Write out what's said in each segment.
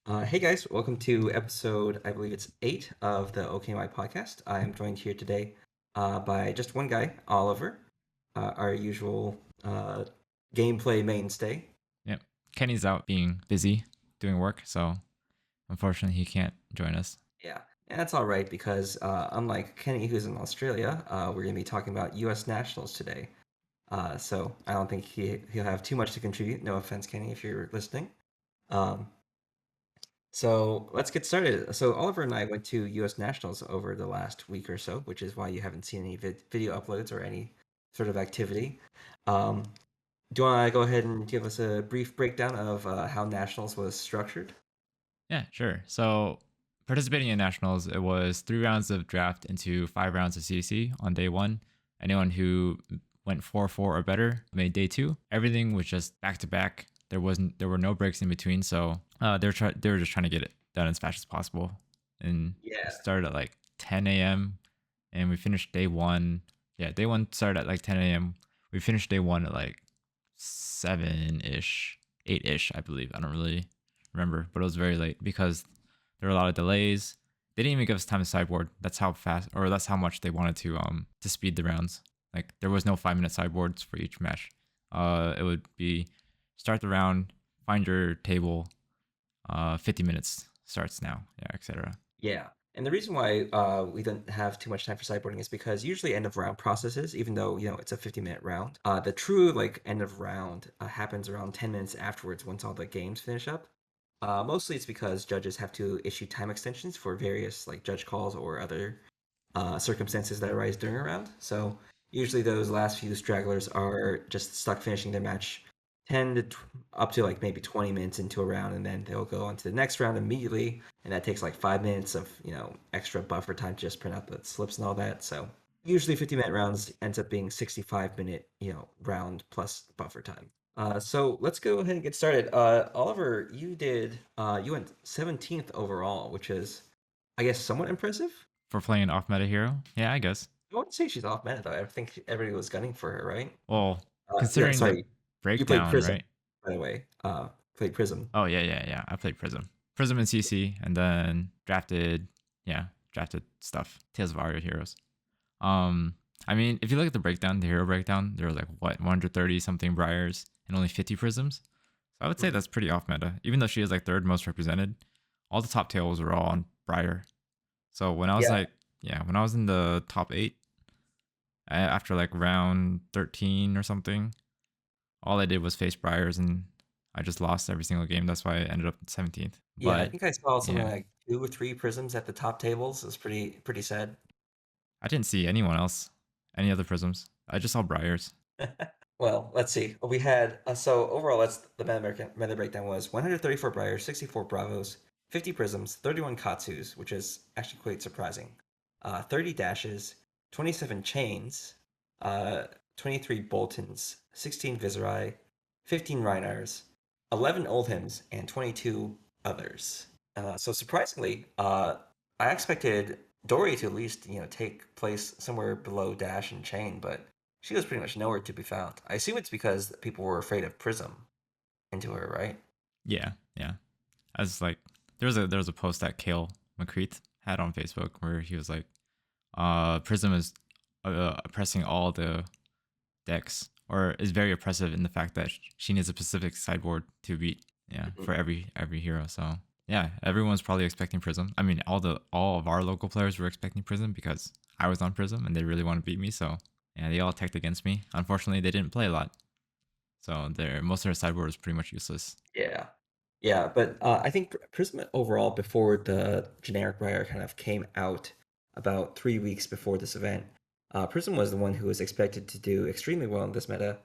Hey guys, welcome to episode, I believe it's 8 of the OK&Y podcast. I am joined here today by just one guy, Oliver, our usual gameplay mainstay. Yep. Kenny's out being busy doing work, so unfortunately he can't join us. Yeah, and that's all right because unlike Kenny, who's in Australia, we're going to be talking about U.S. nationals today. So I don't think he'll have too much to contribute. No offense, Kenny, if you're listening. Um, So let's get started. So Oliver and I went to U.S. Nationals over the last week or so, which is why you haven't seen any video uploads or any sort of activity. Um, do you want to go ahead and give us a brief breakdown of how Nationals was structured? Yeah, sure. So participating in nationals, it was 3 rounds of draft into 5 rounds of CC on day one. Anyone who went 4-4 or better made day two. Everything was just back to back. There were no breaks in between, so they were just trying to get it done as fast as possible. And we Yeah, started at like 10 a.m. and we finished day one. Yeah, day one started at like 10 a.m. We finished day one at like 7-ish, 8-ish, I believe. I don't really remember, but it was very late because there were a lot of delays. They didn't even give us time to sideboard. That's how fast, or that's how much they wanted to speed the rounds. Like there was no 5 minute sideboards for each match. It would be start the round, find your table, 50 minutes starts now, yeah, etc. yeah. And the reason why we didn't have too much time for sideboarding is because usually end of round processes, even though it's a 50-minute round, the true like end of round happens around 10 minutes afterwards once all the games finish up. Mostly it's because judges have to issue time extensions for various like judge calls or other circumstances that arise during a round. So usually those last few stragglers are just stuck finishing their match 10 to up to like maybe 20 minutes into a round, and then they'll go on to the next round immediately, and that takes like 5 minutes of extra buffer time to just print out the slips and all that. So usually 50-minute rounds ends up being 65-minute round plus buffer time. So let's go ahead and get started. Oliver, you went 17th overall, which is, I guess, somewhat impressive. For playing off meta hero, yeah, I guess. I wouldn't say she's off meta though. I think everybody was gunning for her, right? Well, considering the Sorry, you played breakdown, Prism, right? by the way. Played Prism. Oh yeah. I played Prism and CC, and then drafted stuff. Tales of Aria heroes. Um, I mean, if you look at the breakdown, the hero breakdown, there was like what 130 something Briars and only 50 Prisms. So I would say Mhm. that's pretty off meta. Even though she is like third most represented, all the top tails were all on Briar. So when I was Yeah, like, yeah, when I was in the top eight after like round 13 or something, all I did was face Briars and I just lost every single game. That's why I ended up 17th. yeah. I But think I saw something yeah, like two or three Prisms at the top tables. It's pretty sad. I didn't see anyone else, any other Prisms. I just saw Briars. Well, let's see. We had so overall, that's the meta breakdown was 134 Briars, 64 Bravos, 50 Prisms, 31 Katsus, which is actually quite surprising. 30 Dashes, 27 Chains, uh, 23 Boltons, 16 Viserai, 15 Reinars, 11 Oldhams, and 22 others. So surprisingly, I expected Dory to at least take place somewhere below Dash and Chain, but she was pretty much nowhere to be found. I assume it's because people were afraid of Prism into her, right? Yeah. I was like, there was a post that Kale McCreath had on Facebook where he was like, Prism is oppressing all the decks, or is very oppressive in the fact that she needs a specific sideboard to beat. Yeah, Mhm. for every hero. So yeah, everyone's probably expecting Prism. I mean, all of our local players were expecting Prism because I was on Prism and they really want to beat me. So yeah, they all teched against me. Unfortunately, they didn't play a lot, so their most of their sideboard was pretty much useless. Yeah. Yeah, but I think Prism overall, before the generic Briar kind of came out about 3 weeks before this event, Prism was the one who was expected to do extremely well in this meta.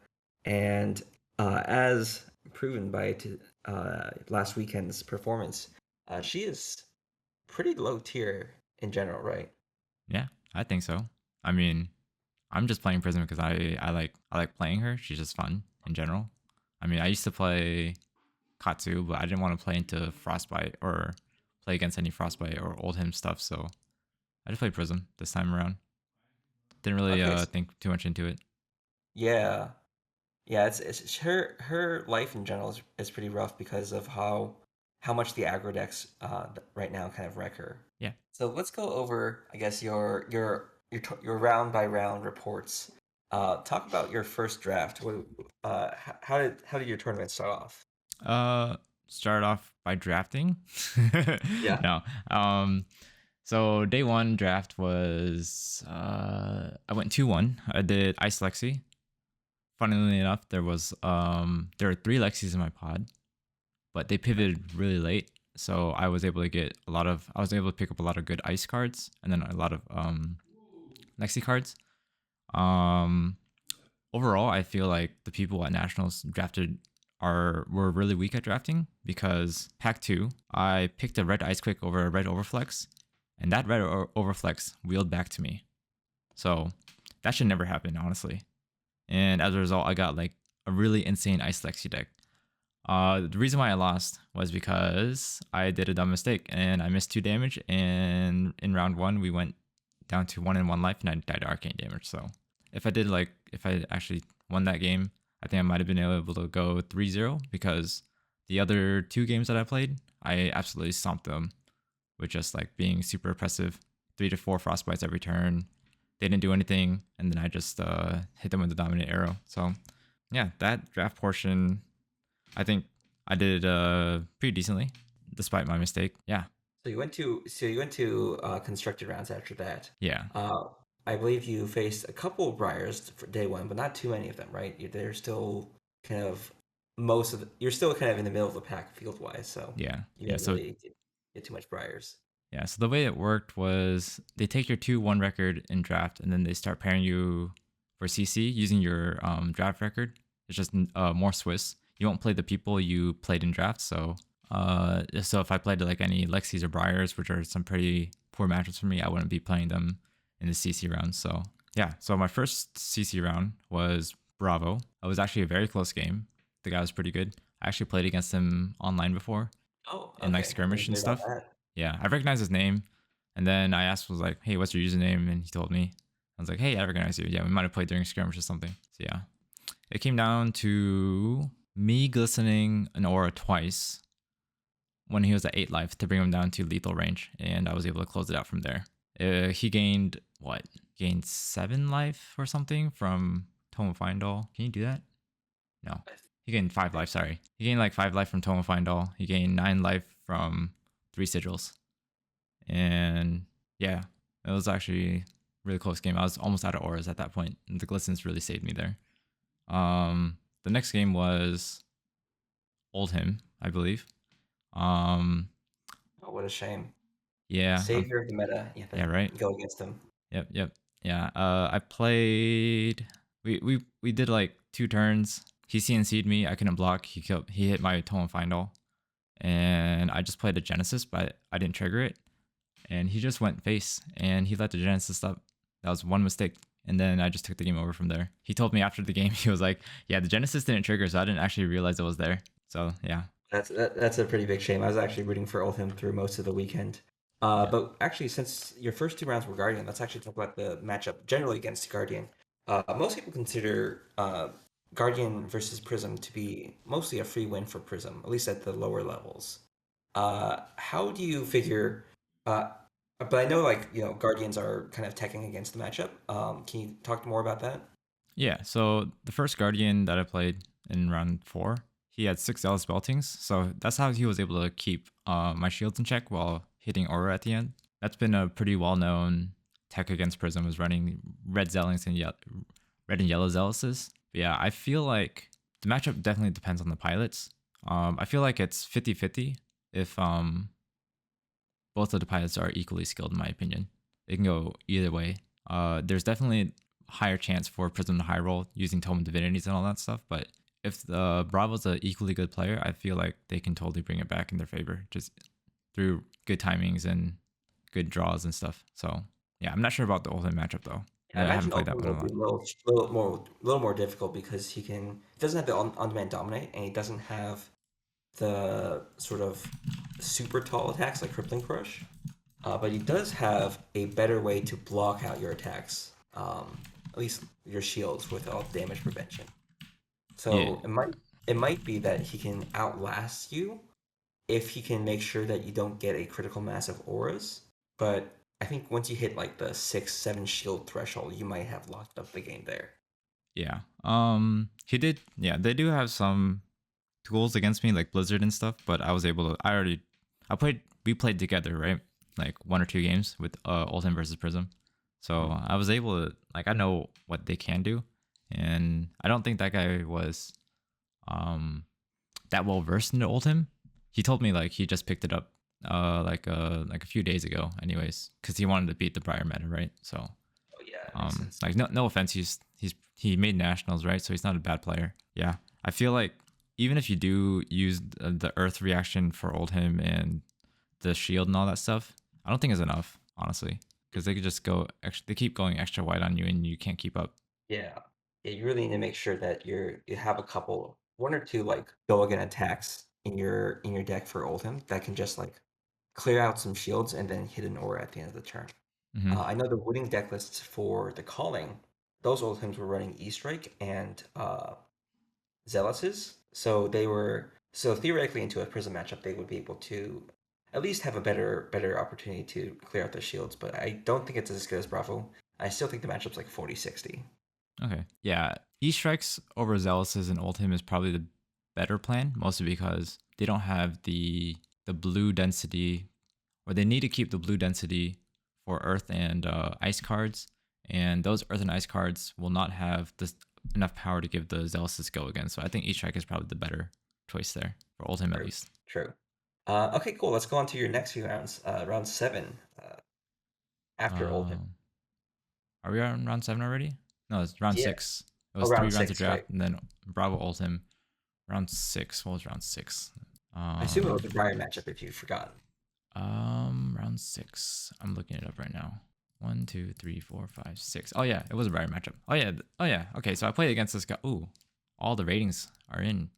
And as proven by last weekend's performance, she is pretty low tier in general, right? Yeah, I think so. I mean, I'm just playing Prism because I like playing her. She's just fun in general. I mean, I used to play Katsu, but I didn't want to play into Frostbite or play against any Frostbite or Old Him stuff. So I just played Prism this time around. Didn't really Okay, think too much into it. yeah. Yeah, it's her life in general is pretty rough because of how much the aggro decks right now kind of wreck her. Yeah. So let's go over, I guess, your round by round reports. Talk about your first draft. How did your tournament start off? Uh, Start off by drafting. Yeah. No. Um, so day one draft was I went 2-1. I did Ice Lexi. Funnily enough, there were three Lexis in my pod, but they pivoted really late. So I was able to pick up a lot of good ice cards and then a lot of Lexi cards. Um Overall, I feel like the people at Nationals drafted were really weak at drafting because pack 2, I picked a red ice quick over a red overflex, and that overflex wheeled back to me. So that should never happen, honestly. And as a result, I got like a really insane ice Lexi deck. The reason why I lost was because I did a dumb mistake and I missed 2 damage. And in round 1, we went down to 1 in 1 life and I died to arcane damage. So if I actually won that game, I think I might have been able to go 3-0 because the other 2 games that I played, I absolutely stomped them with just like being super oppressive, 3 to 4 frostbites every turn. They didn't do anything, and then I just hit them with the dominant arrow. So yeah, that draft portion, I think I did pretty decently despite my mistake. Yeah, So you went to constructed rounds after that. yeah, Uh, I believe you faced a couple of Briars for day one, but not too many of them, right? They're still kind of you're still kind of in the middle of the pack field wise, so yeah, you yeah. didn't So really get too much Briars. yeah, so the way it worked was they take your 2-1 record in draft, and then they start pairing you for CC using your draft record. It's just more Swiss. You won't play the people you played in draft. So if I played like any Lexis or Briars, which are some pretty poor matchups for me, I wouldn't be playing them in the CC round. So yeah, so my first CC round was Bravo. It was actually a very close game. The guy was pretty good. I actually played against him online before Oh, in like okay. I skirmish didn't and hear about stuff. that. Yeah, I recognized his name, and then I asked, was like, "Hey, what's your username?" And he told me. I was like, "Hey, I recognize you. Yeah, we might have played during skirmish or something." So yeah, it came down to me glistening an aura twice when he was at 8 life to bring him down to lethal range, and I was able to close it out from there. He gained what? Gained 7 life or something from Tome of Findall. Can you do that? No. He gained 5 life, sorry. He gained like 5 life from Tome of Findall. He gained 9 life from 3 sigils. And yeah, it was actually a really close game. I was almost out of auras at that point, and the glistens really saved me there. The next game was Oldhim, I believe. Um, Oh, what a shame. yeah, Savior of the meta. You have yeah, right. to go against him. Yep, yep, yeah. I played. We did like 2 turns. He CNC'd me. I couldn't block. He hit my Tome Find All, and I just played a Genesis, but I didn't trigger it. And he just went face, and he let the Genesis up. That was one mistake, and then I just took the game over from there. He told me after the game, he was like, "Yeah, the Genesis didn't trigger, so I didn't actually realize it was there." So yeah, That's a pretty big shame. I was actually rooting for Oldhim through most of the weekend. yeah, But actually, since your first 2 rounds were Guardian, let's actually talk about the matchup generally against Guardian. Most people consider Guardian versus Prism to be mostly a free win for Prism, at least at the lower levels. How do you figure? Uh, but I know, like, Guardians are kind of teching against the matchup. Can you talk more about that? yeah. So the first Guardian that I played in round 4, he had 6 Zealous Beltings, so that's how he was able to keep my shields in check while hitting Aura at the end. That's been a pretty well known tech against Prism, is running red Zellings and red and yellow Zealouses. But yeah, I feel like the matchup definitely depends on the pilots. I feel like it's 50-50 if both of the pilots are equally skilled, in my opinion. They can go either way. There's definitely higher chance for Prism to high roll using Tome of Divinities and all that stuff, but if the Bravo's an equally good player, I feel like they can totally bring it back in their favor just through good timings and good draws and stuff. So yeah, I'm not sure about the ultimate matchup though. Yeah, I I haven't imagine played that Oldhim one a will be lot. a little more difficult because he doesn't have the on-demand dominate, and he doesn't have the sort of super tall attacks like Crippling Crush. But he does have a better way to block out your attacks, at least your shields with all damage prevention. Yeah, So it might be that he can outlast you, if he can make sure that you don't get a critical mass of auras. But I think once you hit like the 6, 7 shield threshold, you might have locked up the game there. Yeah. He did. Yeah, they do have some tools against me like Blizzard and stuff, but I was able to. I played. We played together, right? Like 1 or 2 games with Ultim versus Prism. So Mhm. I was able to like I know what they can do, and I don't think that guy was um that well versed in the Ultim. He told me like he just picked it up like a few days ago, anyways, because he wanted to beat the Briar meta, right? So Oh yeah, it makes sense. like no offense, he made nationals, right? So he's not a bad player. Yeah, I feel like even if you do use the Earth reaction for old him and the shield and all that stuff, I don't think it's enough, honestly, because they could just go extra. They keep going extra wide on you, and you can't keep up. Yeah. Yeah, you really need to make sure that you have a couple, 1 or 2 like go again attacks in your deck for Oldhim that can just like clear out some shields and then hit an aura at the end of the turn. Hmm. I know the winning deck lists for the calling, those Oldhims were running E-Strike and Zealous's, so they were so theoretically into a Prism matchup they would be able to at least have a better opportunity to clear out their shields, but I don't think it's as good as Bravo. I still think the matchup's like 40-60. Okay. Yeah. E strikes over Zealous's and Oldhim is probably the better plan, mostly because they don't have the blue density, or they need to keep the blue density for Earth and Ice cards, and those Earth and Ice cards will not have this enough power to give the Zealous's go again. So I think E strike is probably the better choice there for Oldhim at True. least. True. Okay, cool. Let's go on to your next few rounds. Round 7, after Oldhim. Um, are we on round 7 already? No, it's round Yeah. 6. It Oh, was round 3 rounds of 6, right? draft, and then Bravo Oldhim. Round 6. What was round 6? I assume it Um, was a Briar matchup if you've forgotten. round 6. I'm looking it up right now. 1, 2, 3, 4, 5, 6. Oh yeah, it was a Briar matchup. Oh yeah, oh yeah. Okay, so I played against this guy. Ooh, all the ratings are in.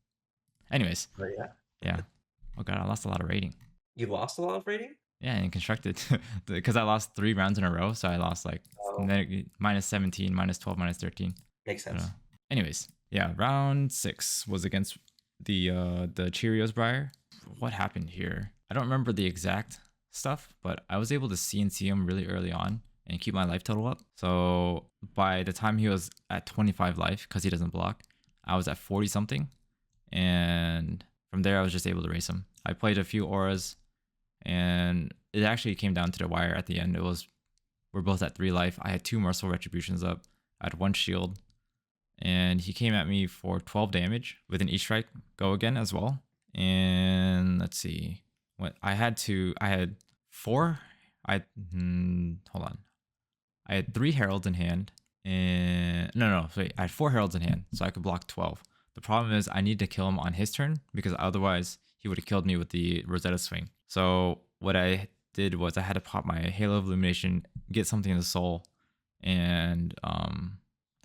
Anyways, Oh yeah. yeah. Oh god, I lost a lot of rating. You lost a lot of rating? Yeah, and constructed because I lost 3 rounds in a row, so I lost like Oh, minus 17, minus 12, minus 13. makes But, sense. anyways, yeah, round 6 was against the Cheerios Briar. What happened here? I don't remember the exact stuff, but I was able to CNC him really early on and keep my life total up. So by the time he was at 25 life, because he doesn't block, I was at 40 something, and from there I was just able to race him. I played a few auras, and it actually came down to the wire at the end. We're both at 3 life. I had 2 Merciful Retributions up. I had 1 shield, and he came at me for 12 damage with an E strike go again as well. And let's see, I had 4. I hold on. I had 3 heralds in hand, and no, wait, I had 4 heralds in hand, so I could block 12. The problem is I need to kill him on his turn because otherwise he would have killed me with the Rosetta swing. So what I did was I had to pop my Halo of Illumination, get something in the soul, and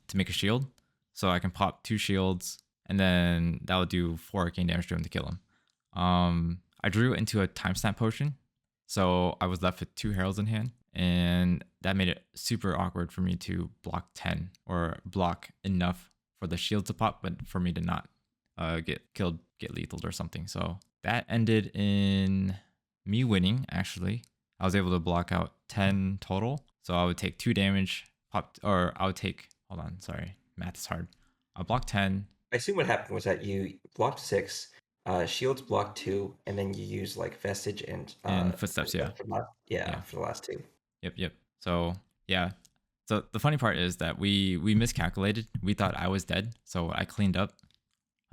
to make a shield, so I can pop 2 shields, and then that would do 4 arcane damage to him to kill him. I drew into a timestamp potion, so I was left with 2 heralds in hand, and that made it super awkward for me to block 10 or block enough for the shield to pop, but for me to not get killed, get lethaled or something. So that ended in me winning. Actually, I was able to block out 10 total, so I would take 2 damage, pop, or I would take. Hold on, sorry, math is hard. I blocked 10 I assume what happened was that you blocked 6, shields blocked 2, and then you use like Vestige and in footsteps. Yeah, Footstep for the last, yeah, yeah, for the last 2. yep. So yeah. So the funny part is that we miscalculated. We thought I was dead, so I cleaned up,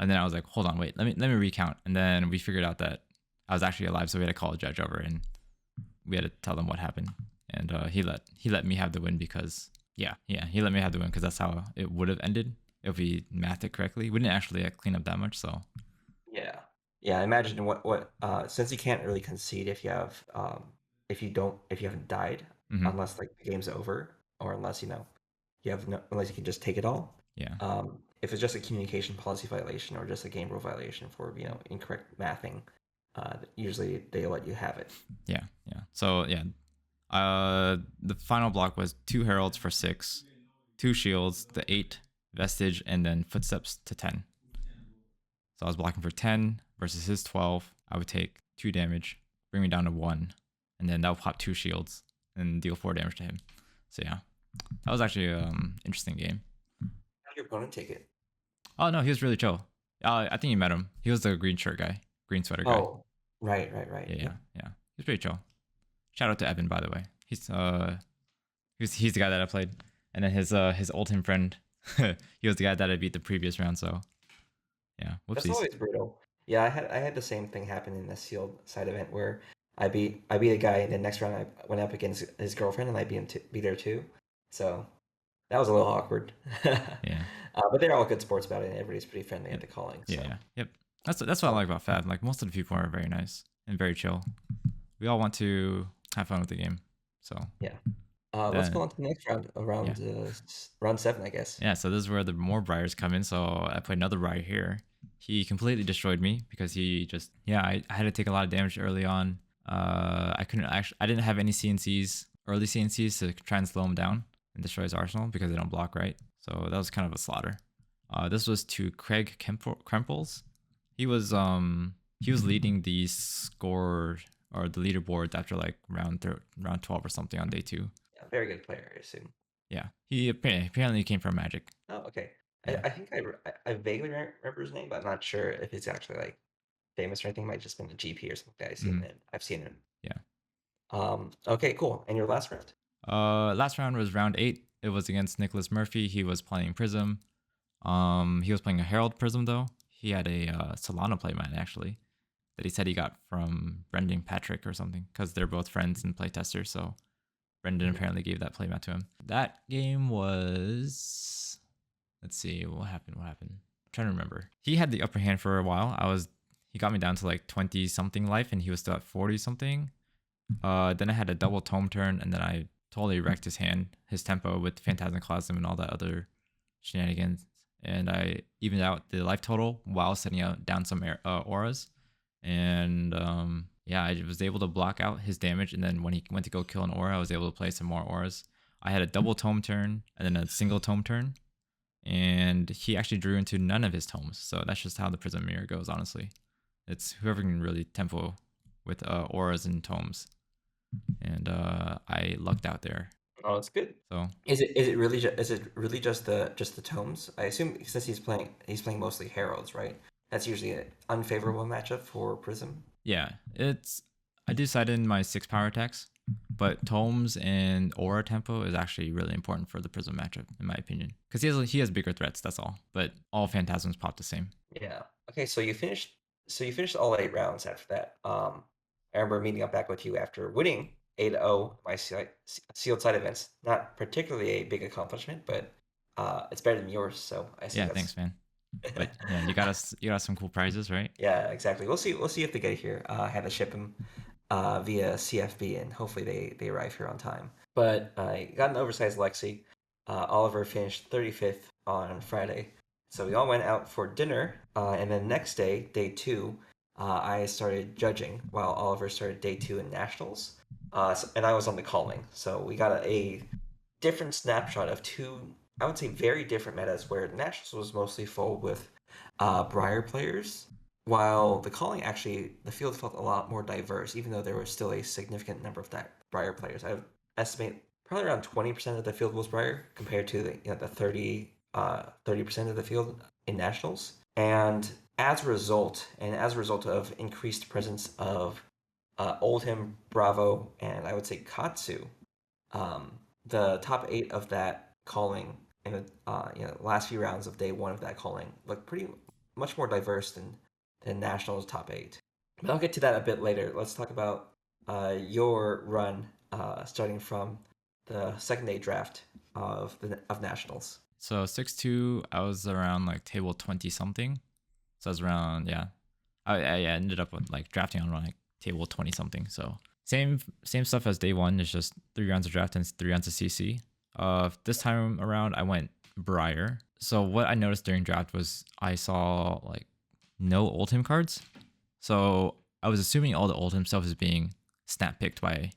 and then I was like, hold on, wait, let me recount, and then we figured out that I was actually alive. So we had to call a judge over, and we had to tell them what happened, and he let me have the win because he let me have the win because that's how it would have ended if we mathed it correctly. We didn't actually clean up that much, so Yeah. Yeah, I imagine what since you can't really concede if you have if you haven't died hmm unless like the game's over or unless you have no unless you can just take it all. yeah, If it's just a communication policy violation or just a game rule violation for, incorrect mathing, usually they let you have it. yeah. So yeah, the final block was 2 heralds for 6, 2 shields, the 8 vestige, and then footsteps to 10. So I was blocking for 10 versus his 12. I would take 2 damage, bring me down to 1, and then that'll pop 2 shields and deal 4 damage to him. So yeah, that was actually interesting game. How did your opponent take it? Oh no, he was really chill. I think you met him. He was the green shirt guy, green sweater guy. Oh, right. Yeah, yeah, Yep. yeah. He's pretty chill. Shout out to Evan, by the way. He's the guy that I played, and then his old team friend, he was the guy that I beat the previous round. So yeah, That's whoopsies. always brutal. Yeah, I had the same thing happen in the sealed side event where I beat a guy, and the next round I went up against his girlfriend, and I beat her too. So that was a little awkward. Yeah. But they're all good sports about it, and everybody's pretty friendly at Yep. the calling. Yeah, So yeah. Yep. That's what I um, like about Fab. Like most of the people are very nice and very chill. We all want to have fun with the game. So yeah. Let's go then on to the next round, yeah. around round 7, I guess. Yeah, so this is where the more briars come in. So I played another briar here. He completely destroyed me because he just I had to take a lot of damage early on. I didn't have any CNCs, early CNCs to try and slow him down and destroy his arsenal because they don't block right. So that was kind of a slaughter. This was to Craig Krempels. He was leading the score or the leaderboard after like round 12 or something on day 2. Yeah, very good player, I assume. Yeah, he apparently came from Magic. Oh, okay. Yeah. I think I vaguely remember his name, but I'm not sure if he's actually like famous or anything. Might just been a GP or something that Mhm. I've seen him. Yeah. Okay, cool. And your last round? Last round was round 8. It was against Nicholas Murphy. He was playing Prism. He was playing a Herald Prism though. He had a Solana playmat actually that he said he got from Brendan Patrick or something because they're both friends and playtesters. So Brendan Mhm. apparently gave that playmat to him. That game was, let's see, what happened? I'm trying to remember. He had the upper hand for a while. He got me down to like 20 something life, and he was still at 40 something. Then I had a double tome turn, and then I totally wrecked his tempo with Phantasmaclasm and all that other shenanigans. And I evened out the life total while setting out down some auras. And yeah, I was able to block out his damage. And then when he went to go kill an aura, I was able to play some more auras. I had a double tome turn and then a single tome turn. And he actually drew into none of his tomes. So that's just how the Prism Mirror goes, honestly. It's whoever can really tempo with auras and tomes. And I lucked out there. Oh, it's good. So Is it really just the tomes? I assume since he's playing mostly heralds, right? That's usually an unfavorable matchup for Prism. yeah, I decided in my 6 power attacks, but tomes and aura tempo is actually really important for the Prism matchup, in my opinion, because he has bigger threats. That's all. But all phantasms pop the same. Yeah. Okay, so you finished all 8 rounds after that. I remember meeting up back with you after winning 8-0 my sealed side events. Not particularly a big accomplishment, but it's better than yours, so I assume Yeah, that's thanks, man. But yeah, you got some cool prizes, right? yeah, exactly. We'll see if they get here. I had to ship them via CFB, and hopefully they arrive here on time. But I got an oversized Lexi. Oliver finished 35th on Friday, so we all went out for dinner. And then next day, day 2, I started judging while Oliver started day 2 in nationals. And I was on the calling, so we got a different snapshot of two, I would say, very different metas where nationals was mostly full with Briar players, while the calling actually the field felt a lot more diverse, even though there was still a significant number of that Briar players. I would estimate probably around 20% of the field was Briar compared to the 30% of the field in nationals. And as a result of increased presence of Oldhim, Bravo, and I would say Katsu, um, the top 8 of that calling in the last few rounds of day 1 of that calling look pretty much more diverse than Nationals top 8. But I'll get to that a bit later. Let's talk about your run starting from the second day draft of Nationals. So 6-2, I was around like table 20 something. So I was around, yeah. I ended up with like drafting on like table 20 something. So same stuff as day 1. It's just 3 rounds of draft and 3 rounds of CC. This time around, I went Briar. So what I noticed during draft was I saw like no Oldhim cards. So I was assuming all the Oldhim stuff is being snap picked by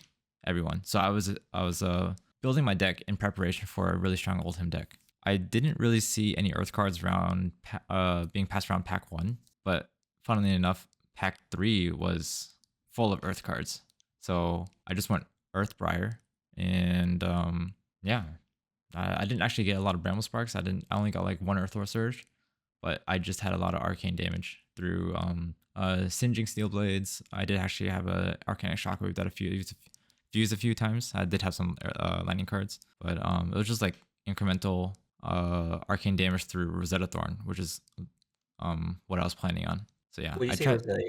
everyone. So I was building my deck in preparation for a really strong Oldhim deck. I didn't really see any Earth cards being passed around pack 1, but funnily enough, pack 3 was full of Earth cards. So I just went Earth Briar, and yeah, I didn't actually get a lot of Bramble Sparks. I only got like one Earth Lore Surge, but I just had a lot of arcane damage through singeing steel blades. I did actually have a arcanic shockwave that used a few times. I did have some lightning cards, but it was just like incremental arcane damage through Rosetta Thorn, which is what I was planning on. So yeah, Would you I say it tried. was a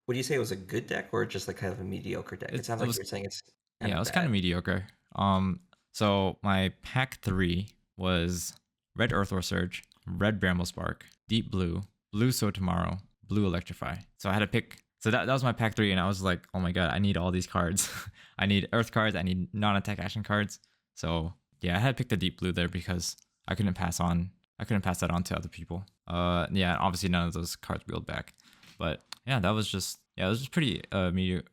would you say it was a good deck or just like kind of a mediocre deck? It sounds It like was, you're saying it's kind yeah, it of was kind bad. of mediocre. So my pack three was red Earthor Surge, red Bramble Spark, deep blue, blue So Tomorrow, blue Electrify. So I had to pick. So that was my pack three, and I was like, oh my god, I need all these cards. I need Earth cards. I need non-attack action cards. So yeah, I had picked the deep blue there because I couldn't pass on. I couldn't pass that on to other people. Yeah, obviously none of those cards wheeled back. But yeah, that was just it was just pretty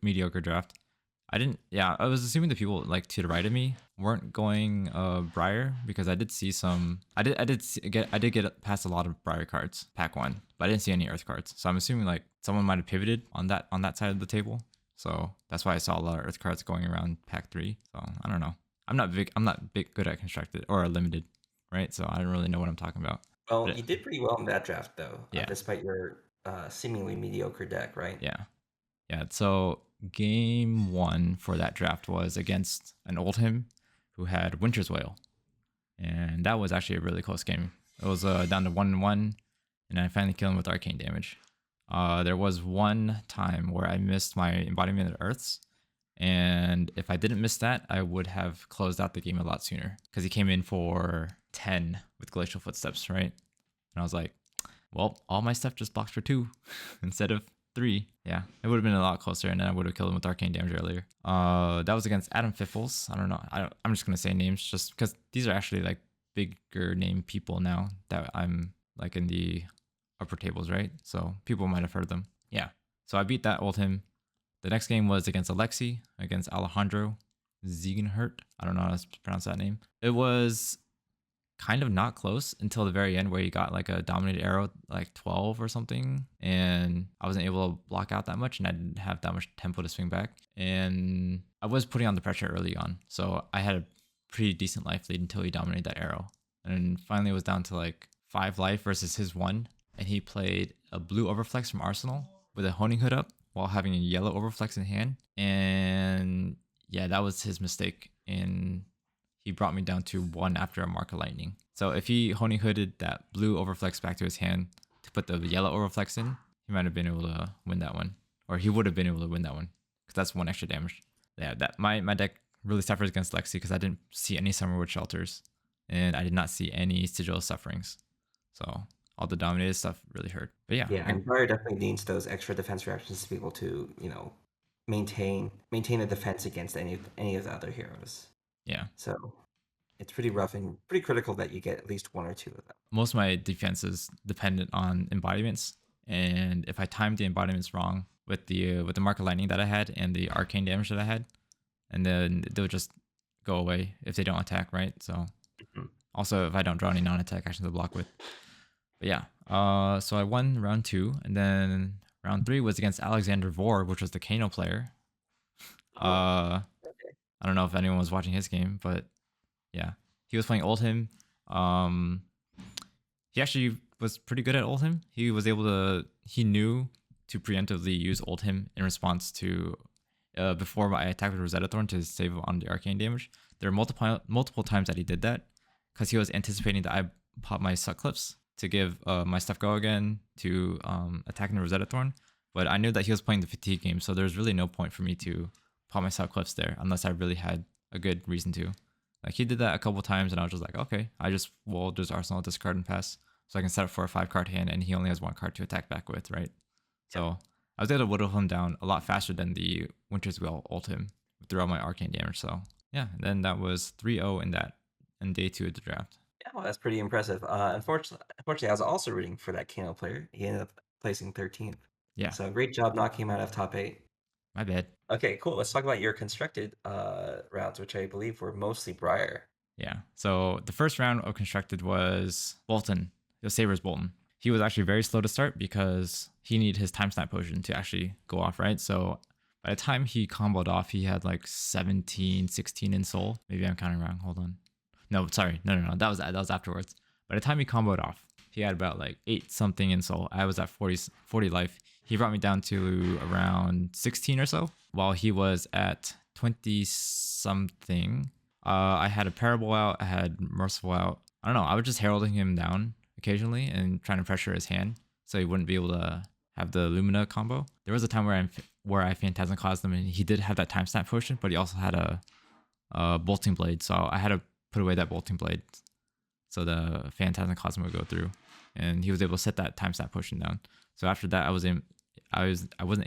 mediocre draft. I didn't. Yeah, I was assuming the people like to the right of me weren't going Briar because I did see some. I did get past a lot of Briar cards pack one, but I didn't see any Earth cards. So I'm assuming like someone might have pivoted on that side of the table. So that's why I saw a lot of Earth cards going around pack three. So I don't know. I'm not big good at constructed or limited, right? So I don't really know what I'm talking about. Well, But you did pretty well in that draft though, yeah, despite your seemingly mediocre deck, right? yeah. Yeah, so game one for that draft was against an Oldhim who had Winter's Whale, and that was actually a really close game. It was down to 1-1, and I finally killed him with arcane damage. There was one time where I missed my embodiment of Earths, and if I didn't miss that, I would have closed out the game a lot sooner because he came in for 10 with Glacial Footsteps, right? And I was like, well, all my stuff just blocks for 2 instead of 3. Yeah, it would have been a lot closer, and then I would have killed him with arcane damage earlier. That was against Adam Fiffles. I don't know. I'm just gonna say names just because these are actually like bigger name people now that I'm like in the upper tables, right? So people might have heard them. Yeah. So I beat that old him. The next game was against Alexi, against Alejandro Ziegenhurt. I don't know how to pronounce that name. It was kind of not close until the very end where he got like a dominated arrow like 12 or something, and I wasn't able to block out that much, and I didn't have that much tempo to swing back, and I was putting on the pressure early on, so I had a pretty decent life lead until he dominated that arrow, and finally it was down to like 5 life versus his 1, and he played a blue overflex from Arsenal with a honing hood up while having a yellow overflex in hand, and yeah, that was his mistake, and he brought me down to 1 after a Mark of Lightning. So if he honing hooded that blue overflex back to his hand to put the yellow overflex in, he might have been able to win that one. Or he would have been able to win that one. Because that's 1 extra damage. Yeah, that my deck really suffers against Lexi because I didn't see any Summerwood Shelters. And I did not see any Sigil of Sufferings. So all the dominated stuff really hurt. But yeah, Yeah, and Briar definitely needs those extra defense reactions to be able to, maintain a defense against any of the other heroes. yeah. So it's pretty rough and pretty critical that you get at least one or two of them. Most of my defense is dependent on embodiments, and if I timed the embodiments wrong with the Mark of Lightning that I had and the arcane damage that I had, and then they'll just go away if they don't attack, right? So Mhm. also if I don't draw any non-attack actions to block with. But yeah, so I won round 2, and then round 3 was against Alexander Vor, which was the Kano player. Oh, Uh, okay. I don't know if anyone was watching his game, but yeah, he was playing Oldhim. Um, he actually was pretty good at Oldhim. He knew to preemptively use Oldhim in response to before I attacked with Rosetta Thorn to save on the arcane damage. There were multiple times that he did that because he was anticipating that I pop my Suck Clips to give my stuff go again to attacking the Rosetta Thorn. But I knew that he was playing the fatigue game, so there's really no point for me to pop my Suck Clips there unless I really had a good reason to. Like he did that a couple times, and I was just like, okay, will just Arsenal discard and pass, so I can set up for a 5 card hand, and he only has 1 card to attack back with, right? Yeah. So I was able to whittle him down a lot faster than the Winter's Wheel ult him through all my arcane damage. So yeah, and then that was 3-0 in day 2 of the draft. Yeah, well, that's pretty impressive. Unfortunately, I was also rooting for that Kano player. He ended up placing 13th. Yeah, So great job knocking him out of top 8. my bad. Okay, cool. Let's talk about your constructed rounds, which I believe were mostly Briar. Yeah. So the first round of constructed was Bolton. It was Saber's Bolton. He was actually very slow to start because he needed his time snap potion to actually go off, right? So By the time he comboed off, he had like 17, 16 in soul. Maybe I'm counting wrong. Hold on. No, sorry. No. That was afterwards. By the time he comboed off, he had about like 8 something in soul. I was at 40 life. He brought me down to around 16 or so, while he was at 20 something. I had a parable out. I had merciful out. I don't know. I was just heralding him down occasionally and trying to pressure his hand so he wouldn't be able to have the Lumina combo. There was a time where I Phantasm caused him, and he did have that timestamp potion, but he also had a bolting blade, so I had to put away that bolting blade so the Phantasm Cosmo would go through, and he was able to set that timestamp potion down. So after that, I wasn't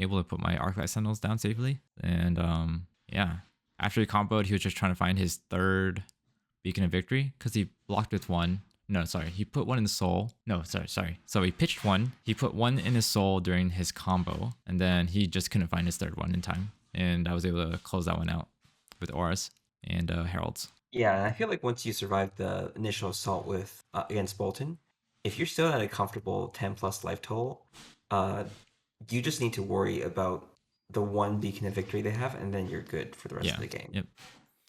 able to put my Arclight Sentinels down safely, and yeah. After he comboed, he was just trying to find his third Beacon of Victory because he blocked with one. No, sorry, he put one in the soul. No, sorry. So he pitched one. He put one in his soul during his combo, and then he just couldn't find his third one in time, and I was able to close that one out with auras and heralds. Yeah, and I feel like once you survive the initial assault with against Bolton, if you're still at a comfortable 10 plus life total, uh, you just need to worry about the one beacon of victory they have, and then you're good for the rest Yeah. of the game. Yep.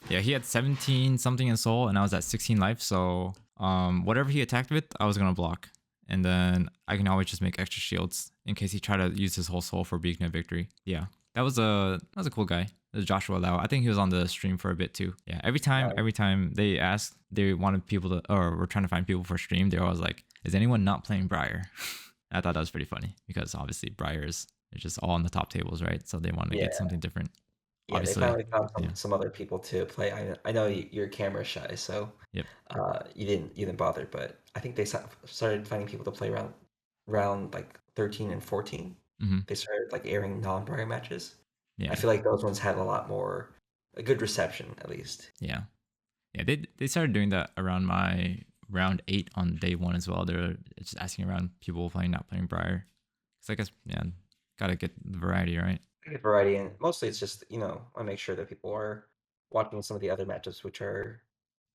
Yeah, he had 17 something in soul, and I was at 16 life. So whatever he attacked with, I was gonna block, and then I can always just make extra shields in case he tried to use his whole soul for Beacon of Victory. Yeah, that was a cool guy. It was Joshua Lau. I think he was on the stream for a bit too. Yeah, every time they asked, they wanted people to, or were trying to find people for stream, they were always like, "Is anyone not playing Briar?" I thought that was pretty funny because obviously Briar's is just all on the top tables, right? So they wanted to get Yeah. something different. Yeah, they Obviously, finally found yeah. some other people to play. I know you're camera shy, so Yep. you didn't bother. But I think they started finding people to play around like 13 and 14. Hmm. They started like airing non-Briar matches. I Yeah. feel like those ones had a good reception at least. Yeah. Yeah. They started doing that around my round 8 on day 1 as well. They're just asking around people playing, not playing Briar. Because I guess, yeah, gotta get the variety, right? Good variety, and mostly it's just I make sure that people are watching some of the other matches, which are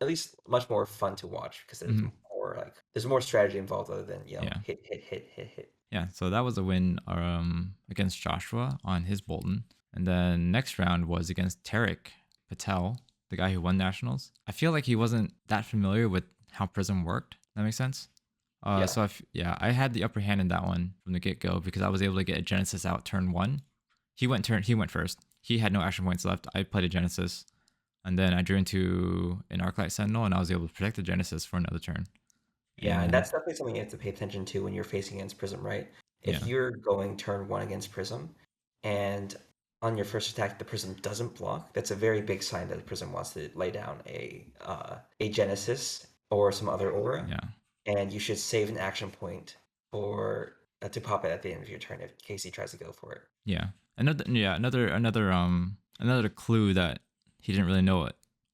at least much more fun to watch because Hmm. there's more strategy involved other than Yeah. hit. Yeah. So that was a win against Joshua on his Bolton. And then next round was against Tarek Patel, the guy who won nationals. I feel like he wasn't that familiar with how Prism worked. That makes sense. Yeah, So I had the upper hand in that one from the get go because I was able to get a Genesis out turn 1. He went first. He had no action points left. I played a Genesis, and then I drew into an Arclight Sentinel, and I was able to protect the Genesis for another turn. yeah, and And that's definitely something you have to pay attention to when you're facing against Prism, right? If yeah, you're going turn 1 against Prism, and on your first attack the Prism doesn't block, that's a very big sign that the Prism wants to lay down a Genesis or some other aura, yeah, and you should save an action point for to pop it at the end of your turn if Casey tries to go for it. yeah. Another clue that he didn't really know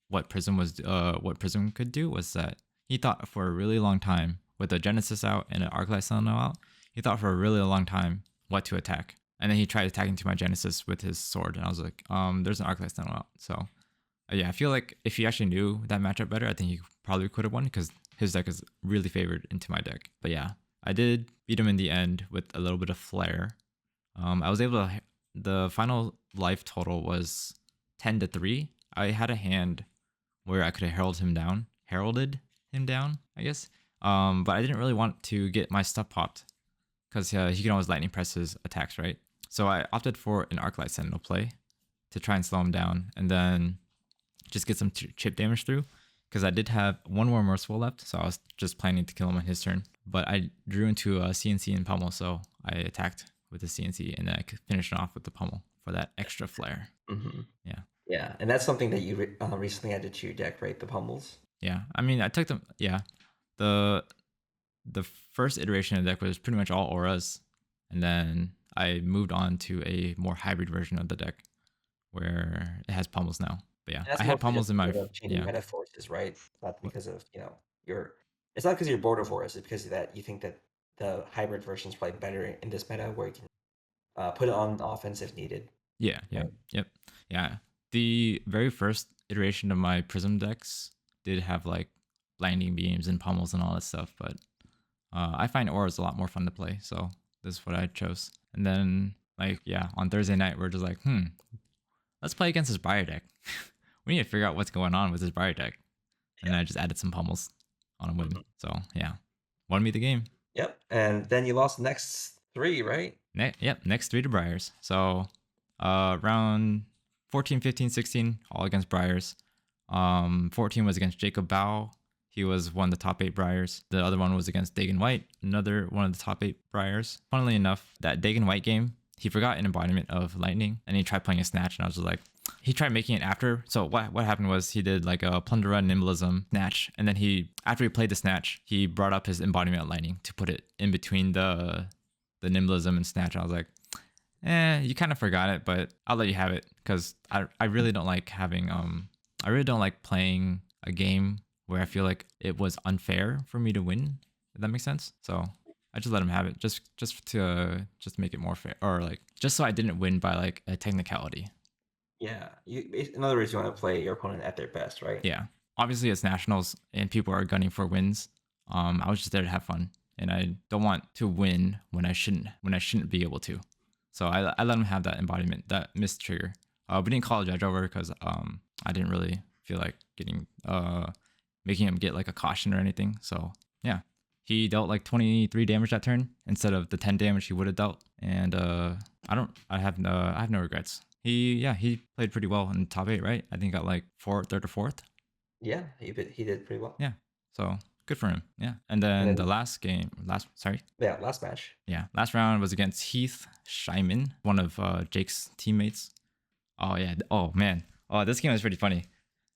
what Prism could do was that he thought for a really long time with a Genesis out and an Arclight Sentinel out. He thought for a really long time what to attack. And then he tried attacking to my Genesis with his sword, and I was like, there's an Arclight Sentinel out. So yeah, I feel like if he actually knew that matchup better, I think he probably could have won because his deck is really favored into my deck. But yeah, I did beat him in the end with a little bit of flair. I was able to. The final life total was 10-3. I had a hand where I could have heralded him down, I guess. But I didn't really want to get my stuff popped because he can always lightning press his attacks, right? So I opted for an Arclight Sentinel play to try and slow him down, and then just get some chip damage through because I did have one more Merciful left, so I was just planning to kill him on his turn. But I drew into a CNC and Pummel, so I attacked with the CNC and then I could finish it off with the Pummel for that extra flair. Hmm. Yeah. Yeah, and that's something that you recently added to your deck, right? The pummels. Yeah. I mean, I took them. Yeah. The the first iteration of the deck was pretty much all auras, and then I moved on to a more hybrid version of the deck where it has pummels now. But yeah, And that's I had mostly just pummels in my because of changing yeah. meta forces, right? It's not What? because of your. It's not because you're border forest. It's because of that you think that the hybrid version is probably better in this meta where you can put it on offense if needed. Yeah, yeah, Right? yep, yeah. The very first iteration of my Prism decks did have like blinding beams and pummels and all that stuff, but I find auras a lot more fun to play, so this is what I chose. And then Like, yeah, on Thursday night, we're just like, let's play against his Briar deck. We need to figure out what's going on with his Briar deck. And then I just added some pummels on a whim. Mhm. So yeah, won me the game. Yep. And then you lost the next three, right? Yep, next three to Briars. So round 14, 15, 16, all against Briars. 14 was against Jacob Bao. He was one of the top 8 Briars. The other one was against Dagan White, another one of the top 8 Briars. Funnily enough, that Dagan White game, he forgot an embodiment of lightning and he tried playing a snatch, and I was just like, he tried making it after. So what happened was he did like a plunder run nimblism snatch, and then after he played the snatch, he brought up his embodiment of lightning to put it in between the nimblism and snatch. And I was like, you kind of forgot it, but I'll let you have it because I really don't like having I really don't like playing a game where I feel like it was unfair for me to win. If that makes sense. So I just let him have it, just to just make it more fair, or like just so I didn't win by like a technicality. Yeah. In other words, you want to play your opponent at their best, right? Yeah. Obviously, it's nationals and people are gunning for wins. I was just there to have fun, and I don't want to win when I shouldn't be able to. So I let him have that embodiment, that missed trigger. We didn't call a judge over because I didn't really feel like getting making him get like a caution or anything. So yeah, he dealt like 23 damage that turn instead of the 10 damage he would have dealt, and I have no regrets. He played pretty well in top 8, right? I think got like third or fourth. Yeah, he did pretty well. Yeah, so good for him. Yeah, and And then the then last game, yeah, last match. yeah, last round was against Heath Scheiman, one of Jake's teammates. Oh yeah. Oh man. Oh, this game was pretty funny.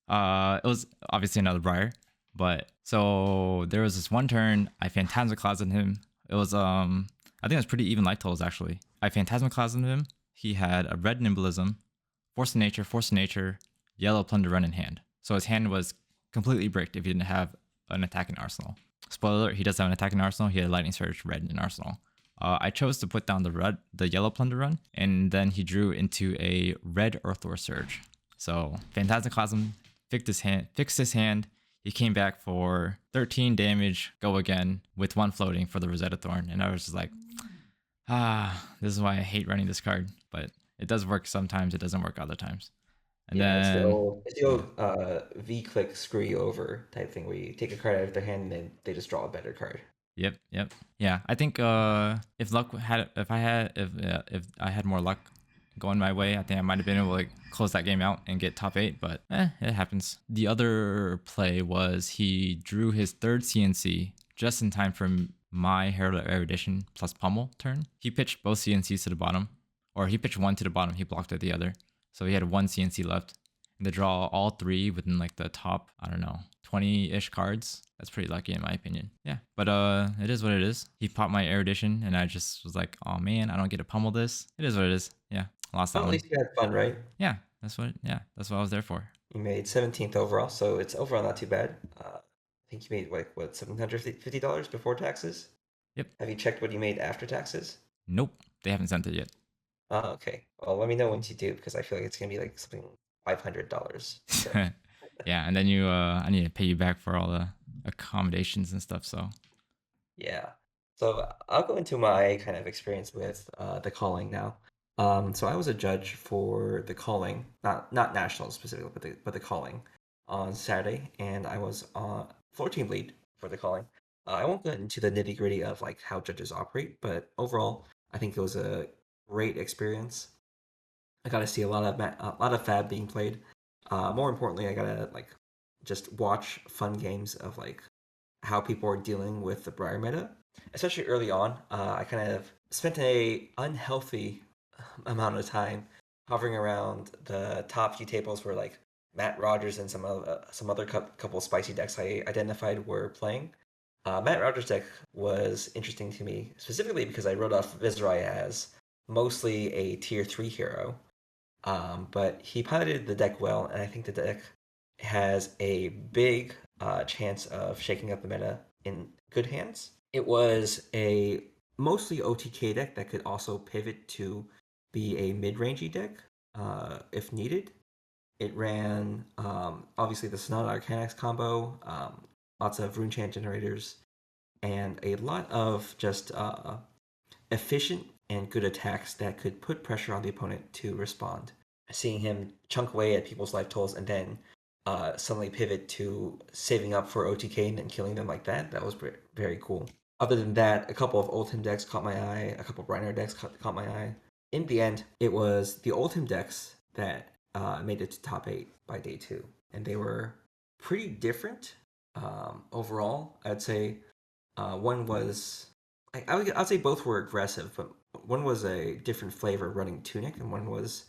It was obviously another Briar, but so there was this one turn I Phantasmaclasmed him. It was I think it was pretty even life totals actually. I Phantasmaclasmed him. He had a red Nimblism, Force of Nature, yellow Plunder Run in hand. So his hand was completely bricked if he didn't have an attacking arsenal. Spoiler alert, he does have an attacking arsenal. He had Lightning Surge, red in arsenal. I chose to put down the yellow Plunder Run, and then he drew into a red Earthwar Surge. So Phantasmaclasm fixed his hand. He came back for 13 damage, go again, with one floating for the Rosetta Thorn. And I was just like, this is why I hate running this card. But it does work sometimes, it doesn't work other times. And Yeah, then, it's the old V-click screw you over type thing where you take a card out of their hand and then they just draw a better card. yep. Yeah, I think if I had more luck going my way, I think I might have been able to like, close that game out and get top 8, but it happens. The other play was he drew his third CNC just in time for my Herald of Erudition plus Pummel turn. He pitched both CNCs to the bottom, or he pitched one to the bottom, he blocked at the other. So he had one CNC left. And to draw all 3 within like the top, I don't know, 20-ish cards, that's pretty lucky in my opinion. Yeah, but it is what it is. He popped my Erudition, and I just was like, oh man, I don't get to pummel this. It is what it is. Yeah, lost that Well, at one. least you had fun, right? Yeah, that's what I was there for. You made 17th overall, so it's overall not too bad. I think you made like what, $750 before taxes? Yep. Have you checked what you made after taxes? Nope, they haven't sent it yet. Oh, okay. Well, let me know once you do because I feel like it's gonna be like something $500. So Yeah, and then I need to pay you back for all the accommodations and stuff. So yeah. So I'll go into my kind of experience with the calling now. So I was a judge for the calling, not national specifically, but the calling on Saturday, and I was floor team lead for the calling. I won't get into the nitty gritty of like how judges operate, but overall, I think it was a great experience. I got to see a lot of Fab being played. More importantly, I got to like just watch fun games of like how people are dealing with the Briar meta, especially early on. I kind of spent a unhealthy amount of time hovering around the top few tables where like Matt Rogers and some other couple spicy decks I identified were playing. Matt Rogers' deck was interesting to me specifically because I wrote off Viserai as mostly a tier 3 hero, but he piloted the deck well, and I think the deck has a big chance of shaking up the meta in good hands. It was a mostly OTK deck that could also pivot to be a mid-rangey deck if needed. It ran obviously the Sonata Arcanax combo, lots of rune chant generators, and a lot of just efficient and good attacks that could put pressure on the opponent to respond. Seeing him chunk away at people's life totals and then suddenly pivot to saving up for OTK and then killing them like that, that was very cool. Other than that, a couple of Oldhim decks caught my eye, a couple of Reinhardt decks caught my eye. In the end, it was the Oldhim decks that made it to top 8 by day 2. And they were pretty different overall. I'd say one was, I'd say both were aggressive, but one was a different flavor running Tunic, and one was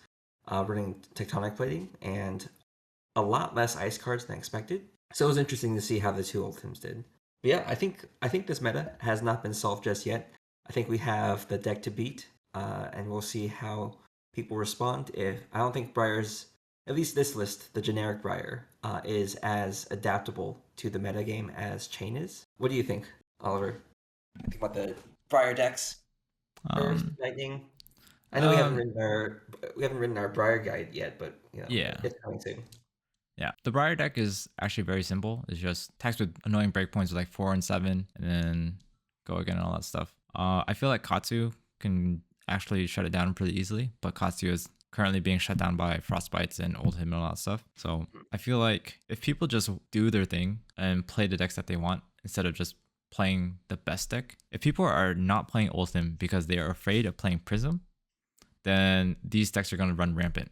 running Tectonic Plating, and a lot less ice cards than expected. So it was interesting to see how the two Ultims did. But yeah, I think this meta has not been solved just yet. I think we have the deck to beat, and we'll see how people respond. If I don't think Briar's, at least this list, the generic Briar, is as adaptable to the meta game as Chain is. What do you think, Oliver? Think about the Briar decks. Earth, Um, Lightning. I know um, we haven't written our Briar guide yet, but yeah, it's coming soon. yeah. The Briar deck is actually very simple. It's just attacks with annoying breakpoints with like 4 and 7, and then go again and all that stuff. I feel like Katsu can actually shut it down pretty easily, but Katsu is currently being shut down by Frostbites and Old Him and all that stuff. So I feel like if people just do their thing and play the decks that they want instead of just playing the best deck, if people are not playing Old Him because they are afraid of playing Prism, then these decks are going to run rampant.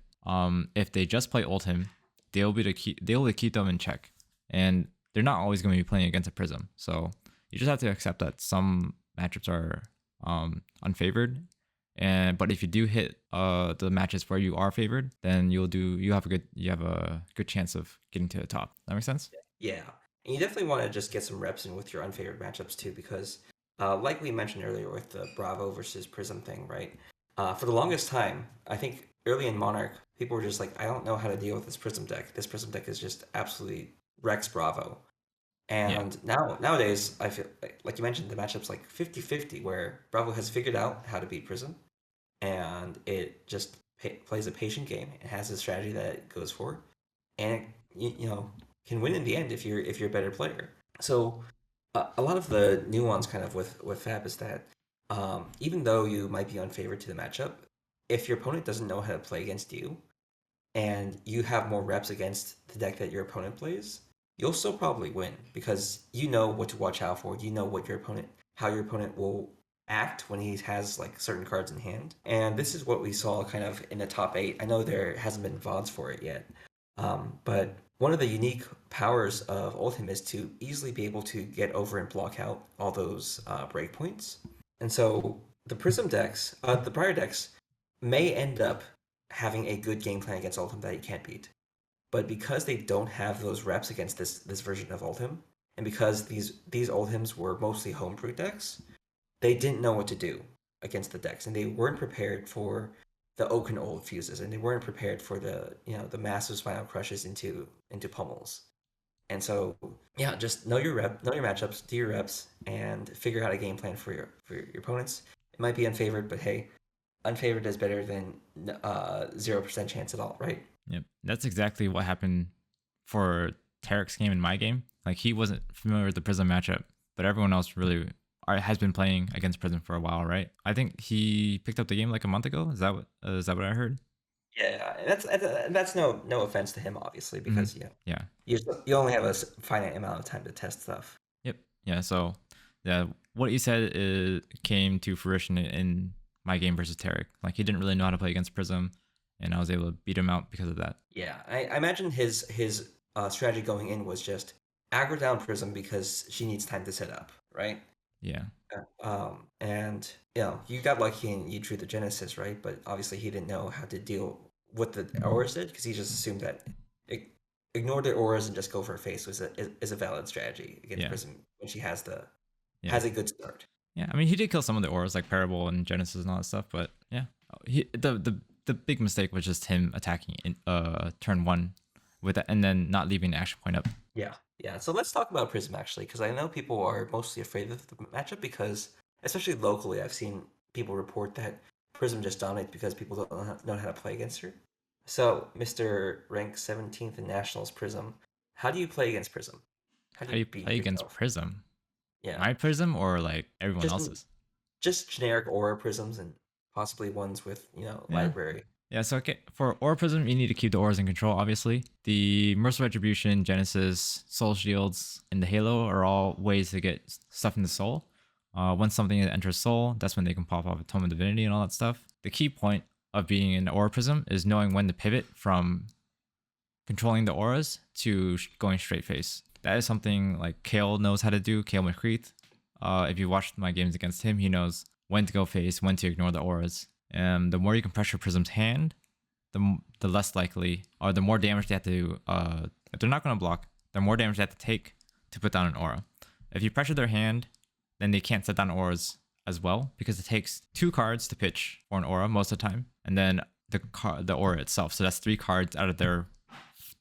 If they just play Oldhim, they'll be to keep them in check, and they're not always going to be playing against a Prism. So you just have to accept that some matchups are unfavored, and but if you do hit the matches where you are favored, then you have a good chance of getting to the top. That makes sense. Yeah, and you definitely want to just get some reps in with your unfavored matchups too, because like we mentioned earlier with the Bravo versus Prism thing, right? For the longest time, I think early in Monarch, people were just like, I don't know how to deal with this Prism deck. This Prism deck is just absolutely wrecks Bravo. Yeah, And nowadays, I feel like you mentioned the matchup's like 50-50, where Bravo has figured out how to beat Prism, and it just plays a patient game. It has a strategy that it goes for, and can win in the end if you're a better player. So a lot of the nuance kind of with Fab is that even though you might be unfavored to the matchup, if your opponent doesn't know how to play against you, and you have more reps against the deck that your opponent plays, you'll still probably win because you know what to watch out for. You know what your opponent, how your opponent will act when he has like certain cards in hand. And this is what we saw kind of in the top 8. I know there hasn't been VODs for it yet, but one of the unique powers of Ultim is to easily be able to get over and block out all those breakpoints. And so the Prism decks, the Briar decks, may end up having a good game plan against Ultim that you can't beat. But because they don't have those reps against this version of Ultim, and because these Ultims were mostly homebrew decks, they didn't know what to do against the decks, and they weren't prepared for the OK&Y fuses, and they weren't prepared for the massive spinal crushes into pummels. And so yeah, just know your matchups, do your reps, and figure out a game plan for your opponents. It might be unfavored, but hey, unfavored is better than 0% chance at all, right? yep. That's exactly what happened for Tarek's game and my game. Like he wasn't familiar with the Prism matchup, but everyone else really has been playing against Prism for a while, right? I think he picked up the game like a month ago. Is that what I heard? Yeah, and that's no offense to him, obviously, Hmm. because Yeah. you only have a finite amount of time to test stuff. Yep. Yeah. So yeah, what you said came to fruition in my game versus Tarek. Like he didn't really know how to play against Prism, and I was able to beat him out because of that. Yeah, I imagine his strategy going in was just aggro down Prism because she needs time to set up, right? Yeah. And you got lucky and you drew the Genesis, right? But obviously he didn't know how to deal with the auras did because he just assumed that it, ignore the auras and just go for a face is a valid strategy against Yeah. Prism when she Yeah. has a good start. Yeah. I mean, he did kill some of the auras like Parable and Genesis and all that stuff, but yeah, the big mistake was just him attacking in turn one with that, and then not leaving the action point up. Yeah, yeah. So let's talk about Prism actually, because I know people are mostly afraid of the matchup because, especially locally, I've seen people report that Prism just dominates because people don't know how to play against her. So, Mr. Rank 17th in Nationals Prism, how do you play against Prism? How do How you do you beat play against yourself? Prism? Yeah, My Prism or like everyone just else's? just generic aura prisms and possibly ones with Yeah. library. Yeah, so okay, for Aura Prism, you need to keep the auras in control, obviously. The Merciful Retribution, Genesis, Soul Shields, and the Halo are all ways to get stuff in the soul. Once something enters soul, that's when they can pop off a Tome of Divinity and all that stuff. The key point of being an Aura Prism is knowing when to pivot from controlling the auras to going straight face. That is something like Kale knows how to do, Kale McCreath. If you watched my games against him, he knows when to go face, when to ignore the auras. And the more you can pressure Prism's hand, the less likely, or the more damage they have to, if they're not going to block, the more damage they have to take to put down an aura. If you pressure their hand, then they can't set down auras as well, because it takes 2 cards to pitch for an aura most of the time, and then the aura itself. So that's 3 cards out of their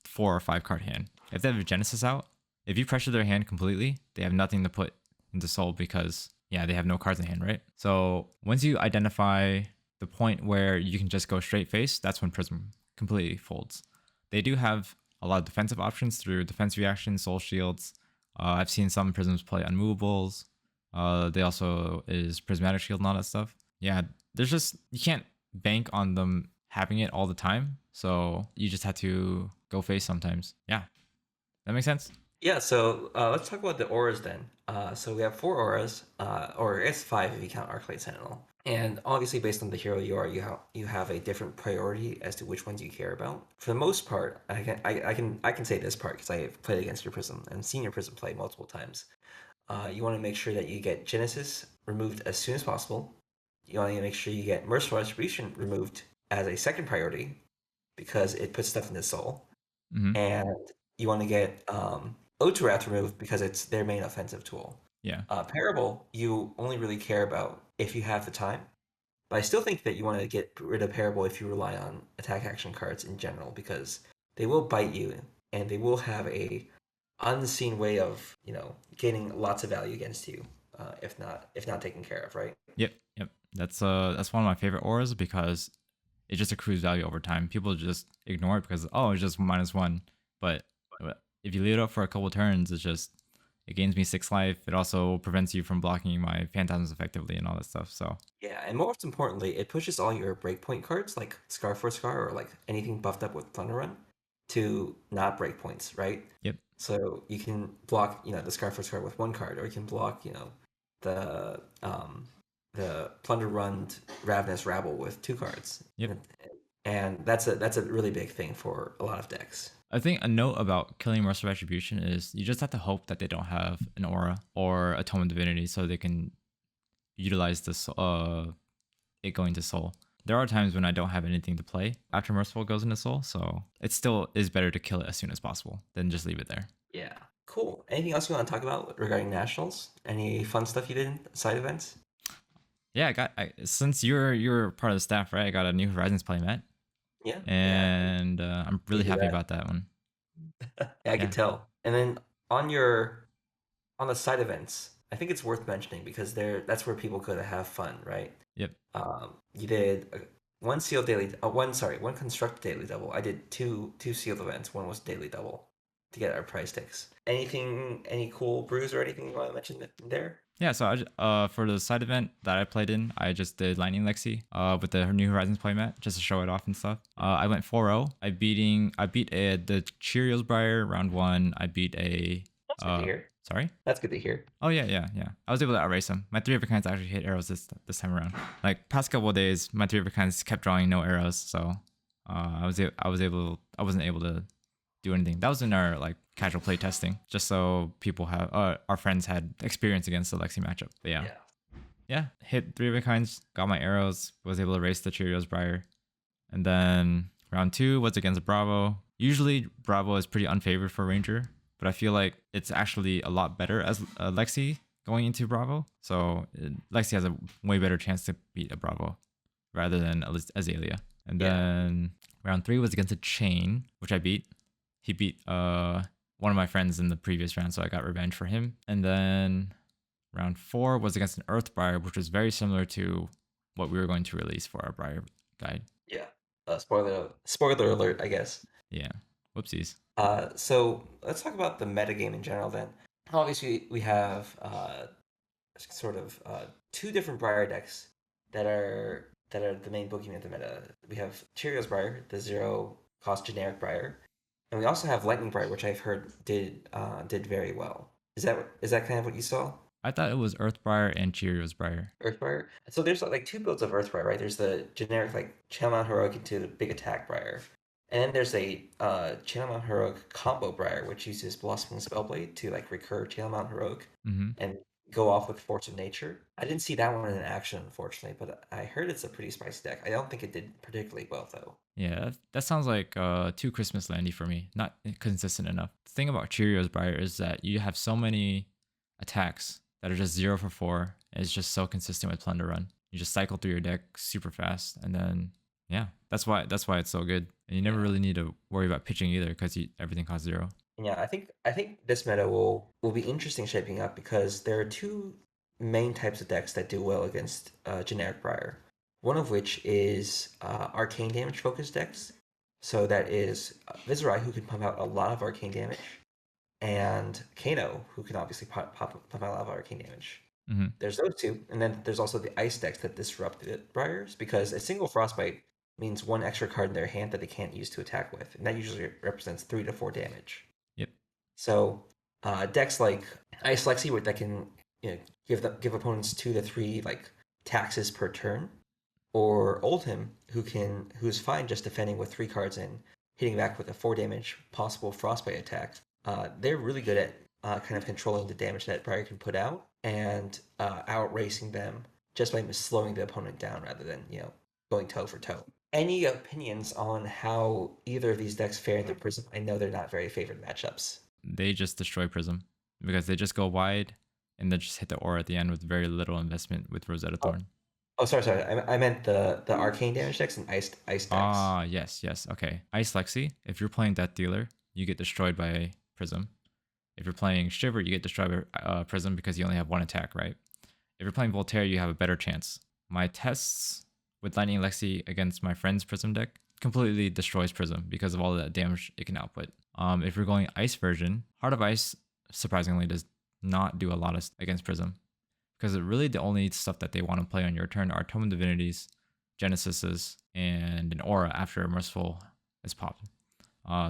4 or 5 card hand. If they have Genesis out, if you pressure their hand completely, they have nothing to put into soul because they have no cards in hand, right? So once you identify the point where you can just go straight face, that's when Prism completely folds. They do have a lot of defensive options through defense reactions, soul shields. I've seen some Prisms play unmovables. They also is prismatic shield and all that stuff. Yeah, there's just, you can't bank on them having it all the time. So you just have to go face sometimes. Yeah, that makes sense. Yeah, so let's talk about the auras then. So we have 4 auras, or I guess 5 if you count Arclight Sentinel. And obviously, based on the hero you are, you have a different priority as to which ones you care about. For the most part, I can say this part because I have played against your Prism and seen your Prism play multiple times. You want to make sure that you get Genesis removed as soon as possible. You want to make sure you get Merciful Retribution removed as a second priority because it puts stuff in the soul, Mm-hmm. and you want to get Oturath removed because it's their main offensive tool. Yeah. Parable, you only really care about if you have the time, but I still think that you want to get rid of Parable if you rely on attack action cards in general because they will bite you and they will have a unseen way of gaining lots of value against you if not taken care of, right? Yep. Yep. That's one of my favorite auras because it just accrues value over time. People just ignore it because it's just -1. But if you leave it up for a couple turns, it gains me 6 life. It also prevents you from blocking my phantasms effectively and all that stuff. So Yeah, and most importantly, it pushes all your breakpoint cards like Scar for Scar or like anything buffed up with Thunder Run to not breakpoints, right? yep. So you can block, the Scar for Scar with 1 card, or you can block, the Plunder Run Ravenous Rabble with 2 cards. Yep. And that's a really big thing for a lot of decks. I think a note about killing Merciful Retribution is you just have to hope that they don't have an aura or a Tome of Divinity so they can utilize this it going to soul. There are times when I don't have anything to play after Merciful goes into soul, so it still is better to kill it as soon as possible than just leave it there. Yeah. Cool. Anything else you want to talk about regarding nationals? Any fun stuff you did in side events? Yeah, since you're part of the staff, right? I got a New Horizons playmat, Yeah. Yeah. and I'm You really do happy that. about that one. Yeah, I Yeah. could tell. And then on the side events, I think it's worth mentioning because that's where people could have fun, right? Yep. You did one sealed daily, one construct daily double. I did two sealed events. One was daily double to get our prize sticks. Any cool brews or anything you want to mention there? Yeah, so for the side event that I played in, I just did Lightning Lexi with the New Horizons playmat just to show it off and stuff. I went 4-0. I beat the Cheerios Briar round 1. I beat a That's good to hear. sorry. That's good to hear. Oh yeah. I was able to outrace them. My 3 of a kinds actually hit arrows this time around. Like past couple of days, my 3 of a kinds kept drawing no arrows, so I wasn't able to do anything. That was in our like casual play testing, just so people have our friends had experience against the Lexi matchup. But yeah, hit 3 of a kinds, got my arrows, was able to race the Cheerios Briar, and then round 2 was against Bravo. Usually Bravo is pretty unfavored for Ranger, but I feel like it's actually a lot better as Lexi going into Bravo. So Lexi has a way better chance to beat a Bravo rather than Azalea. And then round 3 was against a Chain, which I beat. He beat one of my friends in the previous round, so I got revenge for him. And then round 4 was against an Earth Briar, which was very similar to what we were going to release for our Briar guide. Yeah. Spoiler alert, I guess. Yeah. Whoopsies. So let's talk about the metagame in general then. Obviously, we have sort of 2 different Briar decks that are that are the main boogeyman of the meta. We have Cheerios Briar, the zero cost generic Briar, and we also have Lightning Briar, which I've heard did very well. Is that kind of what you saw? I thought it was Earthbriar and Cheerios Briar. Earthbriar. So there's like two builds of Earthbriar, right? There's the generic like Channel Mount Heroic into the big attack Briar, and then there's a Channel Mount Heroic combo Briar, which uses Blossoming Spellblade to like recur Channel Mount Heroic Mm-hmm. and go off with Force of Nature. I didn't see that one in action, unfortunately, but I heard it's a pretty spicy deck. I don't think it did particularly well though. Yeah, that sounds like too Christmas landy for me. Not consistent enough. The thing about Cheerios Briar is that you have so many attacks that are just 0 for 4. And it's just so consistent with Plunder Run. You just cycle through your deck super fast, and then yeah, that's why it's so good. And you never Yeah. really need to worry about pitching either because everything costs 0. Yeah, I think this meta will be interesting shaping up because there are two main types of decks that do well against generic Briar. One of which is arcane damage focused decks. So that is Viserai, who can pump out a lot of arcane damage, and Kano, who can obviously pump out a lot of arcane damage. Mm-hmm. There's those two, and then there's also the ice decks that disrupt the Briars because a single frostbite means one extra card in their hand that they can't use to attack with, and that usually represents 3 to 4 damage. Yep. So decks like Ice Lexi that can give opponents 2 to 3 like taxes per turn, or Oldhim who's fine just defending with 3 cards and hitting back with a 4 damage possible frostbite attack. They're really good at kind of controlling the damage that Briar can put out and outracing them just by slowing the opponent down rather than going toe for toe. Any opinions on how either of these decks fare in the Prism? I know they're not very favored matchups. They just destroy Prism because they just go wide and then just hit the aura at the end with very little investment with Rosetta Oh, Thorn. oh, sorry. I meant the arcane damage decks and ice decks. Ah, yes. Okay. Ice Lexi, if you're playing Death Dealer, you get destroyed by Prism. If you're playing Shiver, you get destroyed by Prism because you only have one attack, right? If you're playing Voltaire, you have a better chance. My tests with Lightning Lexi against my friend's Prism deck completely destroys Prism because of all that damage it can output. If you're going Ice version, Heart of Ice surprisingly does not do a lot against Prism because really the only stuff that they want to play on your turn are Tome of Divinities, Genesises, and an Aura after Merciful is popped.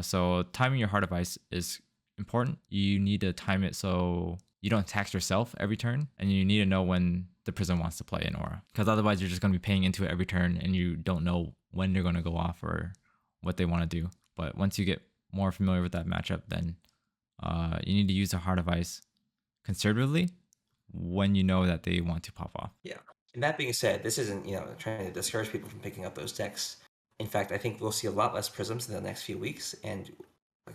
So timing your Heart of Ice is important. You need to time it so you don't tax yourself every turn, and you need to know when the Prism wants to play an Aura, because otherwise you're just going to be paying into it every turn and you don't know when they're going to go off or what they want to do. But once you get more familiar with that matchup, then you need to use the Heart of Ice conservatively when you know that they want to pop off. Yeah. And that being said, this isn't trying to discourage people from picking up those decks. In fact, I think we'll see a lot less Prisms in the next few weeks, and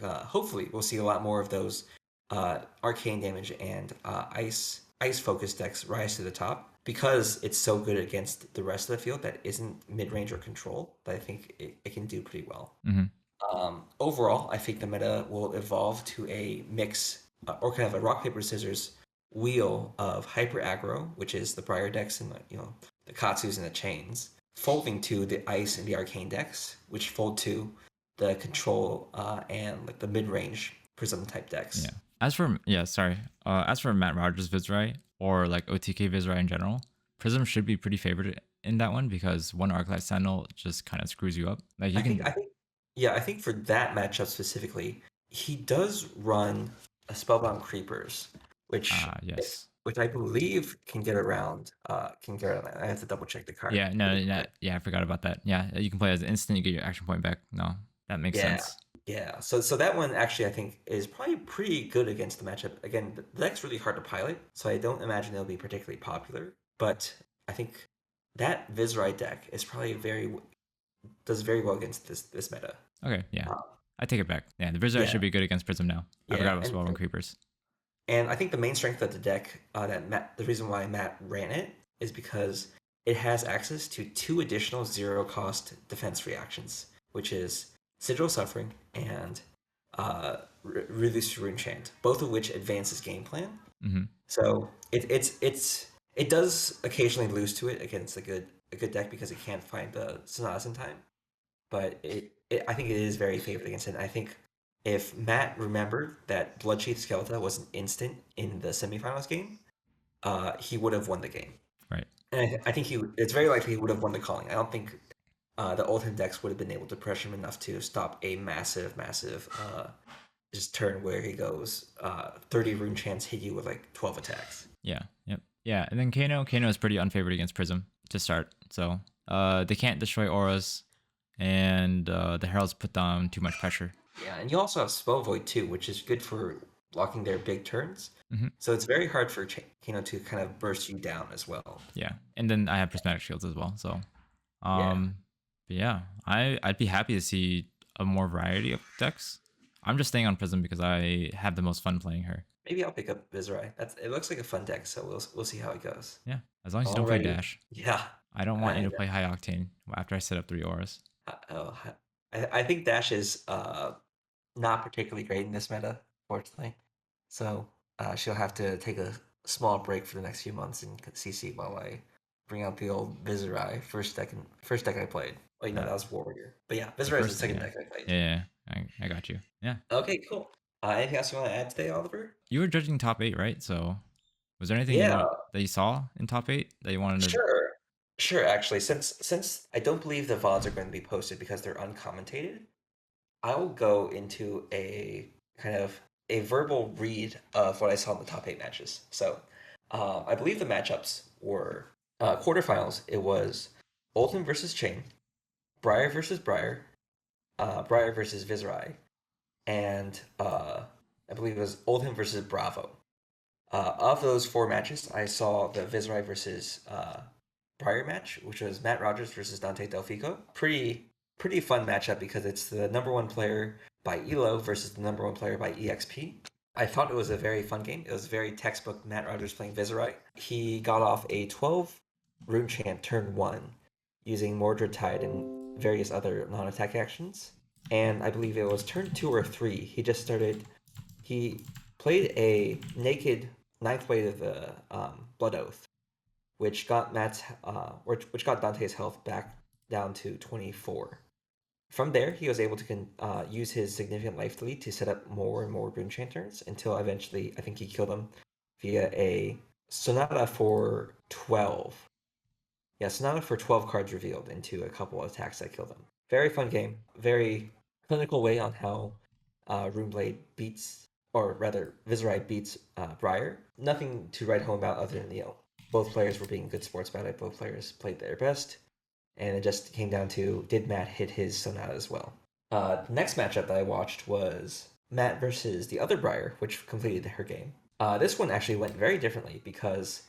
hopefully we'll see a lot more of those arcane damage and ice focused decks rise to the top because it's so good against the rest of the field that isn't mid range or control. That I think it can do pretty well. Mm-hmm. Overall, I think the meta will evolve to a mix or kind of a rock paper scissors wheel of hyper aggro, which is the Briar decks and the Katsus and the Chains, folding to the ice and the arcane decks, which fold to the control and like the mid range prism type decks. Yeah. As for Matt Rogers Vizrai or like OTK Vizrai in general, Prism should be pretty favored in that one because one Arclight Sentinel just kind of screws you up. Like you can. I think for that matchup specifically, he does run a Spellbound Creepers, which Yes. which I believe can get around. I have to double check the card. Yeah. No. Yeah. I forgot about that. Yeah. You can play as an instant. You get your action point back. No, that makes sense. Yeah. So that one actually I think is probably pretty good against the matchup. Again, the deck's really hard to pilot, so I don't imagine it'll be particularly popular. But I think that Vizrai deck is probably does very well against this meta. Okay. Yeah. I take it back. Yeah. The Vizrai should be good against Prism now. I forgot about Spellbound Creepers. And I think the main strength of the deck, the reason why Matt ran it is because it has access to 2 additional 0-cost defense reactions, which is Sigil of Suffering and Release Rune Chant, both of which advance his game plan. Mm-hmm. So it does occasionally lose to it against a good deck because it can't find the Sonatas in time, but I think it is very favored against it. And I think if Matt remembered that Bloodsheath Skeleton was an instant in the semifinals game, he would have won the game. Right. And I think it's very likely he would have won the calling. I don't think the Oldhim decks would have been able to pressure him enough to stop a massive just turn where he goes 30 rune chance hit you with like 12 attacks. Yeah, yep, yeah. And then Kano is pretty unfavored against Prism to start. So they can't destroy auras, and the heralds put down too much pressure. Yeah, and you also have Spell Void too, which is good for blocking their big turns. Hmm. So it's very hard for Kano to kind of burst you down as well. Yeah, and then I have prismatic shields as well. So Yeah. um, but yeah, I'd be happy to see a more variety of decks. I'm just staying on Prism because I have the most fun playing her. Maybe I'll pick up Viserai. It looks like a fun deck, so we'll see how it goes. Yeah, as long as you don't play Alrighty. Dash. Yeah. I don't want you to And play high octane after I set up 3 auras. oh, I think Dash is not particularly great in this meta, fortunately. So she'll have to take a small break for the next few months in CC while I bring out the old Viserai first deck I played. Oh, you know Uh, that was Warrior. But yeah, the Viserai is the first thing, second yeah, deck I played. yeah, yeah, I got you. Yeah, Okay, cool. Anything else you want to add today, Oliver? you were judging top 8, right? So was there anything you Yeah, want that you saw in top 8 that you wanted to? sure. Sure, actually, since I don't believe the VODs are going to be posted because they're uncommented, I will go into a kind of a verbal read of what I saw in the top 8 matches. So, I believe the matchups were quarterfinals. It was Oldham versus Chain, Briar versus Briar, Briar versus Viserai, and I believe it was Oldham versus Bravo. Of those 4 matches, I saw the Viserai versus Briar match, which was Matt Rogers versus Dante Delfico. Pretty fun matchup because it's the number one player by Elo versus the number one player by EXP. I thought it was a very fun game. It was very textbook Matt Rogers playing Viserai. He got off a 12 rune chant turn 1 using Mordred Tide and various other non-attack actions. And I believe it was turn 2 or 3. He played a naked ninth wave of the Blood Oath, which got which got Dante's health back down to 24. From there, he was able to use his significant life lead to set up more and more rune chanters until eventually, I think he killed him via a Sonata for 12. Yeah, Sonata for 12 cards revealed into a couple of attacks that killed him. Very fun game. Very clinical way on how Runeblade beats, or rather, Viserai beats Briar. Nothing to write home about other than, both players were being good sports about it. Both players played their best. And it just came down to, did Matt hit his Sonata as well? The next matchup that I watched was Matt versus the other Briar, which completed her game. This one actually went very differently because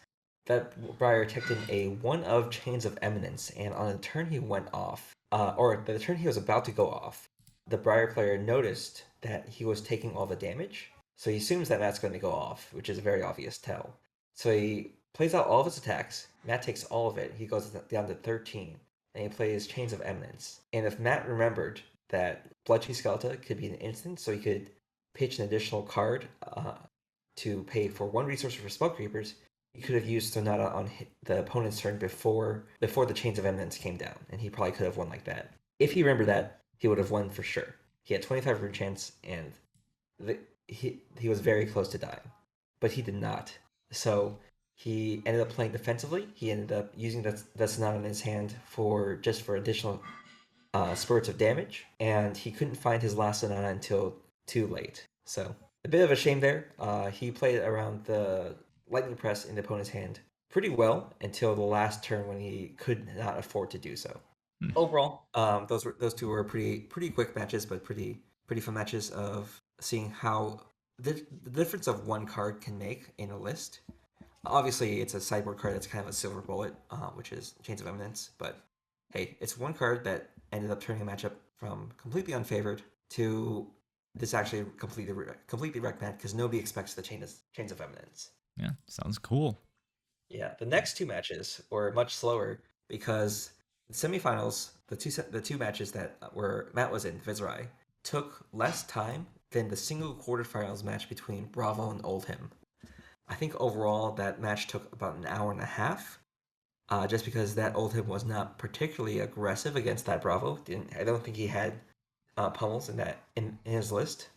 that Briar teched in a one of Chains of Eminence, and on the turn he went off, or the turn he was about to go off, the Briar player noticed that he was taking all the damage, so he assumes that Matt's going to go off, which is a very obvious tell. So he plays out all of his attacks. Matt takes all of it. He goes down to 13, and he plays Chains of Eminence. And if Matt remembered that Bloodchi Skeleton could be an instant, so he could pitch an additional card to pay for 1 resource for Spell Creepers, he could have used Sonata on the opponent's turn before the Chains of Eminence came down, and he probably could have won like that. If he remembered that, he would have won for sure. He had 25 rune chance, and he was very close to dying, but he did not. So he ended up playing defensively. He ended up using that Sonata in his hand for additional spurts of damage, and he couldn't find his last Sonata until too late. So a bit of a shame there. He played around the Lightning Press in the opponent's hand pretty well until the last turn when he could not afford to do so. Hmm. Overall, those two were pretty quick matches, but pretty fun matches of seeing how the difference of one card can make in a list. Obviously, it's a sideboard card that's kind of a silver bullet, which is Chains of Eminence. But hey, it's one card that ended up turning a matchup from completely unfavored to this actually completely wrecked match because nobody expects the Chains of Eminence. Yeah, sounds cool. Yeah, the next 2 matches were much slower because the semifinals, the two matches that were Matt was in, Viserai, took less time than the single quarterfinals match between Bravo and Oldhim. I think overall that match took about an hour and a half, just because that Oldhim was not particularly aggressive against that Bravo. I don't think he had pummels in his list.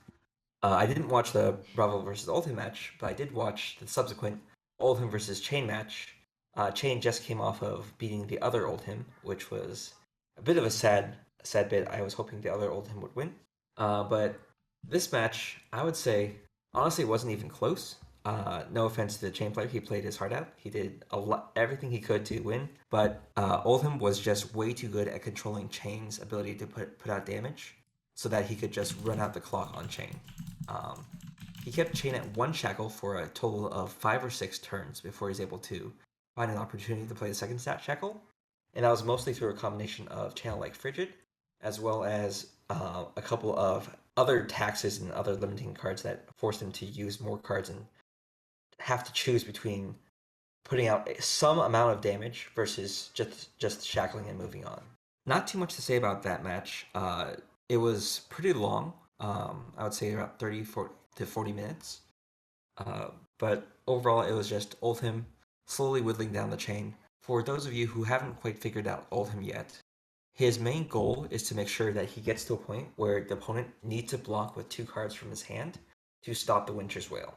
I didn't watch the Bravo versus Oldhim match, but I did watch the subsequent Oldhim versus Chain match, Chain just came off of beating the other Oldhim, which was a bit of a sad bit. I was hoping the other Oldhim would win. But this match, I would say, honestly, it wasn't even close. No offense to the Chain player, he played his heart out. He did everything he could to win, but Oldhim was just way too good at controlling Chain's ability to put out damage, so that he could just run out the clock on Chain. Um, he kept Chain at one shackle for a total of 5 or 6 turns before he's able to find an opportunity to play the second stat shackle, and that was mostly through a combination of channel like Frigid, as well as a couple of other taxes and other limiting cards that forced him to use more cards and have to choose between putting out some amount of damage versus just shackling and moving on. Not too much to say about that match. It was pretty long. I would say about 30 to 40 minutes. Uh, but overall, it was just Oldhim slowly whittling down the chain. For those of you who haven't quite figured out Oldhim yet, his main goal is to make sure that he gets to a point where the opponent needs to block with 2 cards from his hand to stop the Winter's Wail.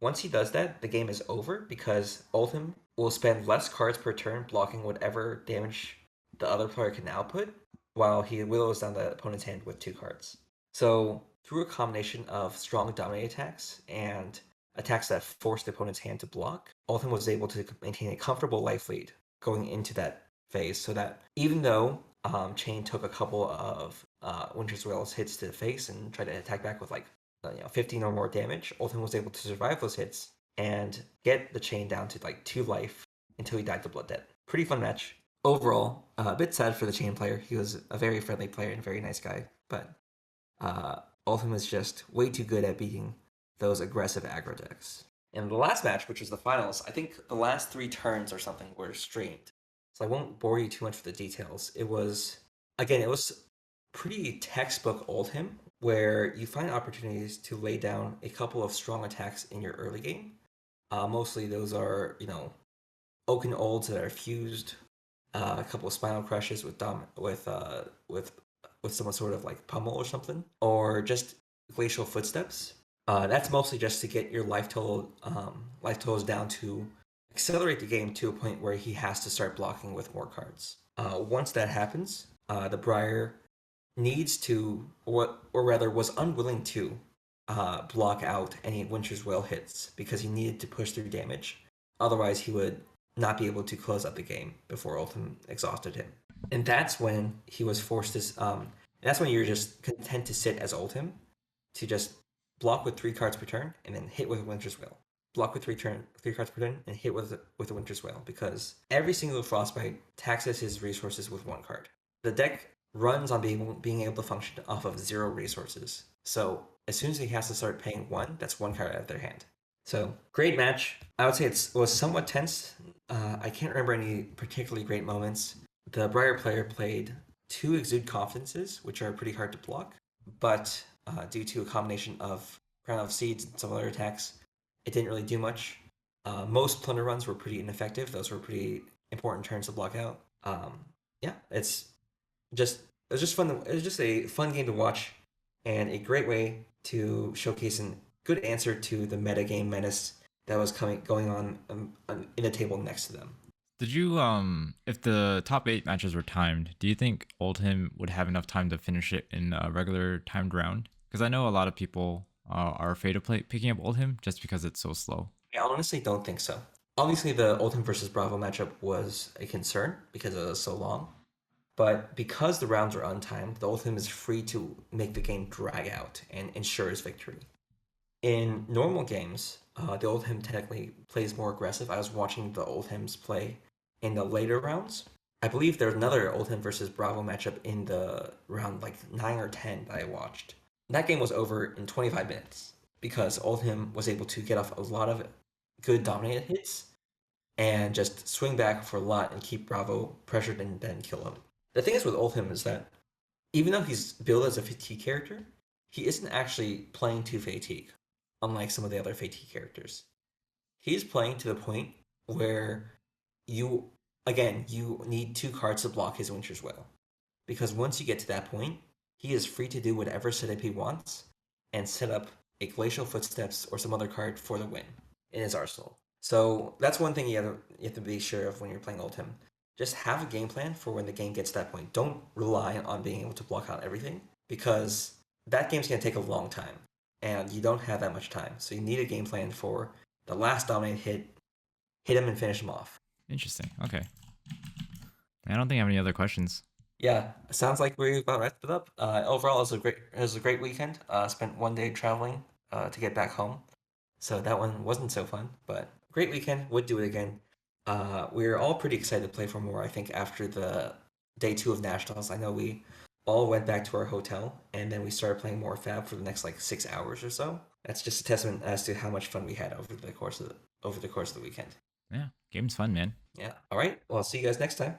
Once he does that, the game is over because Oldhim will spend less cards per turn blocking whatever damage the other player can output, while he willows down the opponent's hand with 2 cards. So, through a combination of strong dominate attacks and attacks that force the opponent's hand to block, Oldhim was able to maintain a comfortable life lead going into that phase, so that even though Chain took a couple of Winter's Wail's hits to the face and tried to attack back with like 15 or more damage, Oldhim was able to survive those hits and get the Chain down to like 2 life until he died to Blood Debt. Pretty fun match. Overall, a bit sad for the Chain player. He was a very friendly player and a very nice guy, but Oldhim was just way too good at beating those aggressive aggro decks. And the last match, which was the finals, I think the last 3 turns or something were streamed. So I won't bore you too much with the details. It was pretty textbook Oldhim, where you find opportunities to lay down a couple of strong attacks in your early game. Mostly those are, Oaken Olds that are fused, a couple of Spinal Crushes with some sort of like pummel or something, or just Glacial Footsteps. That's mostly just to get your life totals down to accelerate the game to a point where he has to start blocking with more cards. Once that happens, the Briar needs to, or rather was unwilling to, block out any Winter's Wail hits because he needed to push through damage. Otherwise, he would not be able to close out the game before Oldhim exhausted him. And that's when he was forced to. That's when you're just content to sit as Oldhim, to just block with 3 cards per turn and then hit with Winter's Wail. Block with 3 cards per turn and hit with a Winter's Wail, because every single Frostbite taxes his resources with 1 card. The deck runs on being able to function off of 0 resources. So as soon as he has to start paying 1, that's 1 card out of their hand. So great match. I would say it was somewhat tense. I can't remember any particularly great moments. The Briar player played 2 Exude Confidences, which are pretty hard to block, but due to a combination of Crown of Seeds and some other attacks, it didn't really do much. Most Plunder runs were pretty ineffective. Those were pretty important turns to block out. Yeah, it was just fun. It was just a fun game to watch, and a great way to showcase a good answer to the metagame menace that was going on in the table next to them. Did you if the top 8 matches were timed, do you think Oldhim would have enough time to finish it in a regular timed round? Because I know a lot of people are afraid of picking up Oldhim just because it's so slow. I honestly don't think so. Obviously, the Oldhim versus Bravo matchup was a concern because it was so long. But because the rounds are untimed, the Oldhim is free to make the game drag out and ensure his victory. In normal games, the Oldhim technically plays more aggressive. I was watching the Oldhims play in the later rounds. I believe there's another Oldhim versus Bravo matchup in the round like 9 or 10 that I watched. That game was over in 25 minutes because Oldhim was able to get off a lot of good dominated hits and just swing back for a lot and keep Bravo pressured and then kill him. The thing is with Oldhim is that even though he's billed as a fatigue character, he isn't actually playing to fatigue, unlike some of the other fatigue characters. He's playing to the point where you need 2 cards to block his Winter's Wail. Because once you get to that point, he is free to do whatever setup he wants and set up a Glacial Footsteps or some other card for the win in his arsenal. So that's one thing you have to be sure of when you're playing Ultim. Just have a game plan for when the game gets to that point. Don't rely on being able to block out everything because that game's gonna take a long time, and you don't have that much time. So you need a game plan for the last dominate hit, hit him and finish him off. Interesting. Okay. I don't think I have any other questions. Yeah, sounds like we about wrapped it up. Overall, it was a great weekend. Spent one day traveling to get back home, so that one wasn't so fun, but great weekend. Would do it again. We're all pretty excited to play for more. I think after the day two of nationals, I know we all went back to our hotel and then we started playing more Fab for the next like 6 hours or so. That's just a testament as to how much fun we had over the course of the weekend. Yeah, game's fun, man. Yeah. All right. Well, I'll see you guys next time.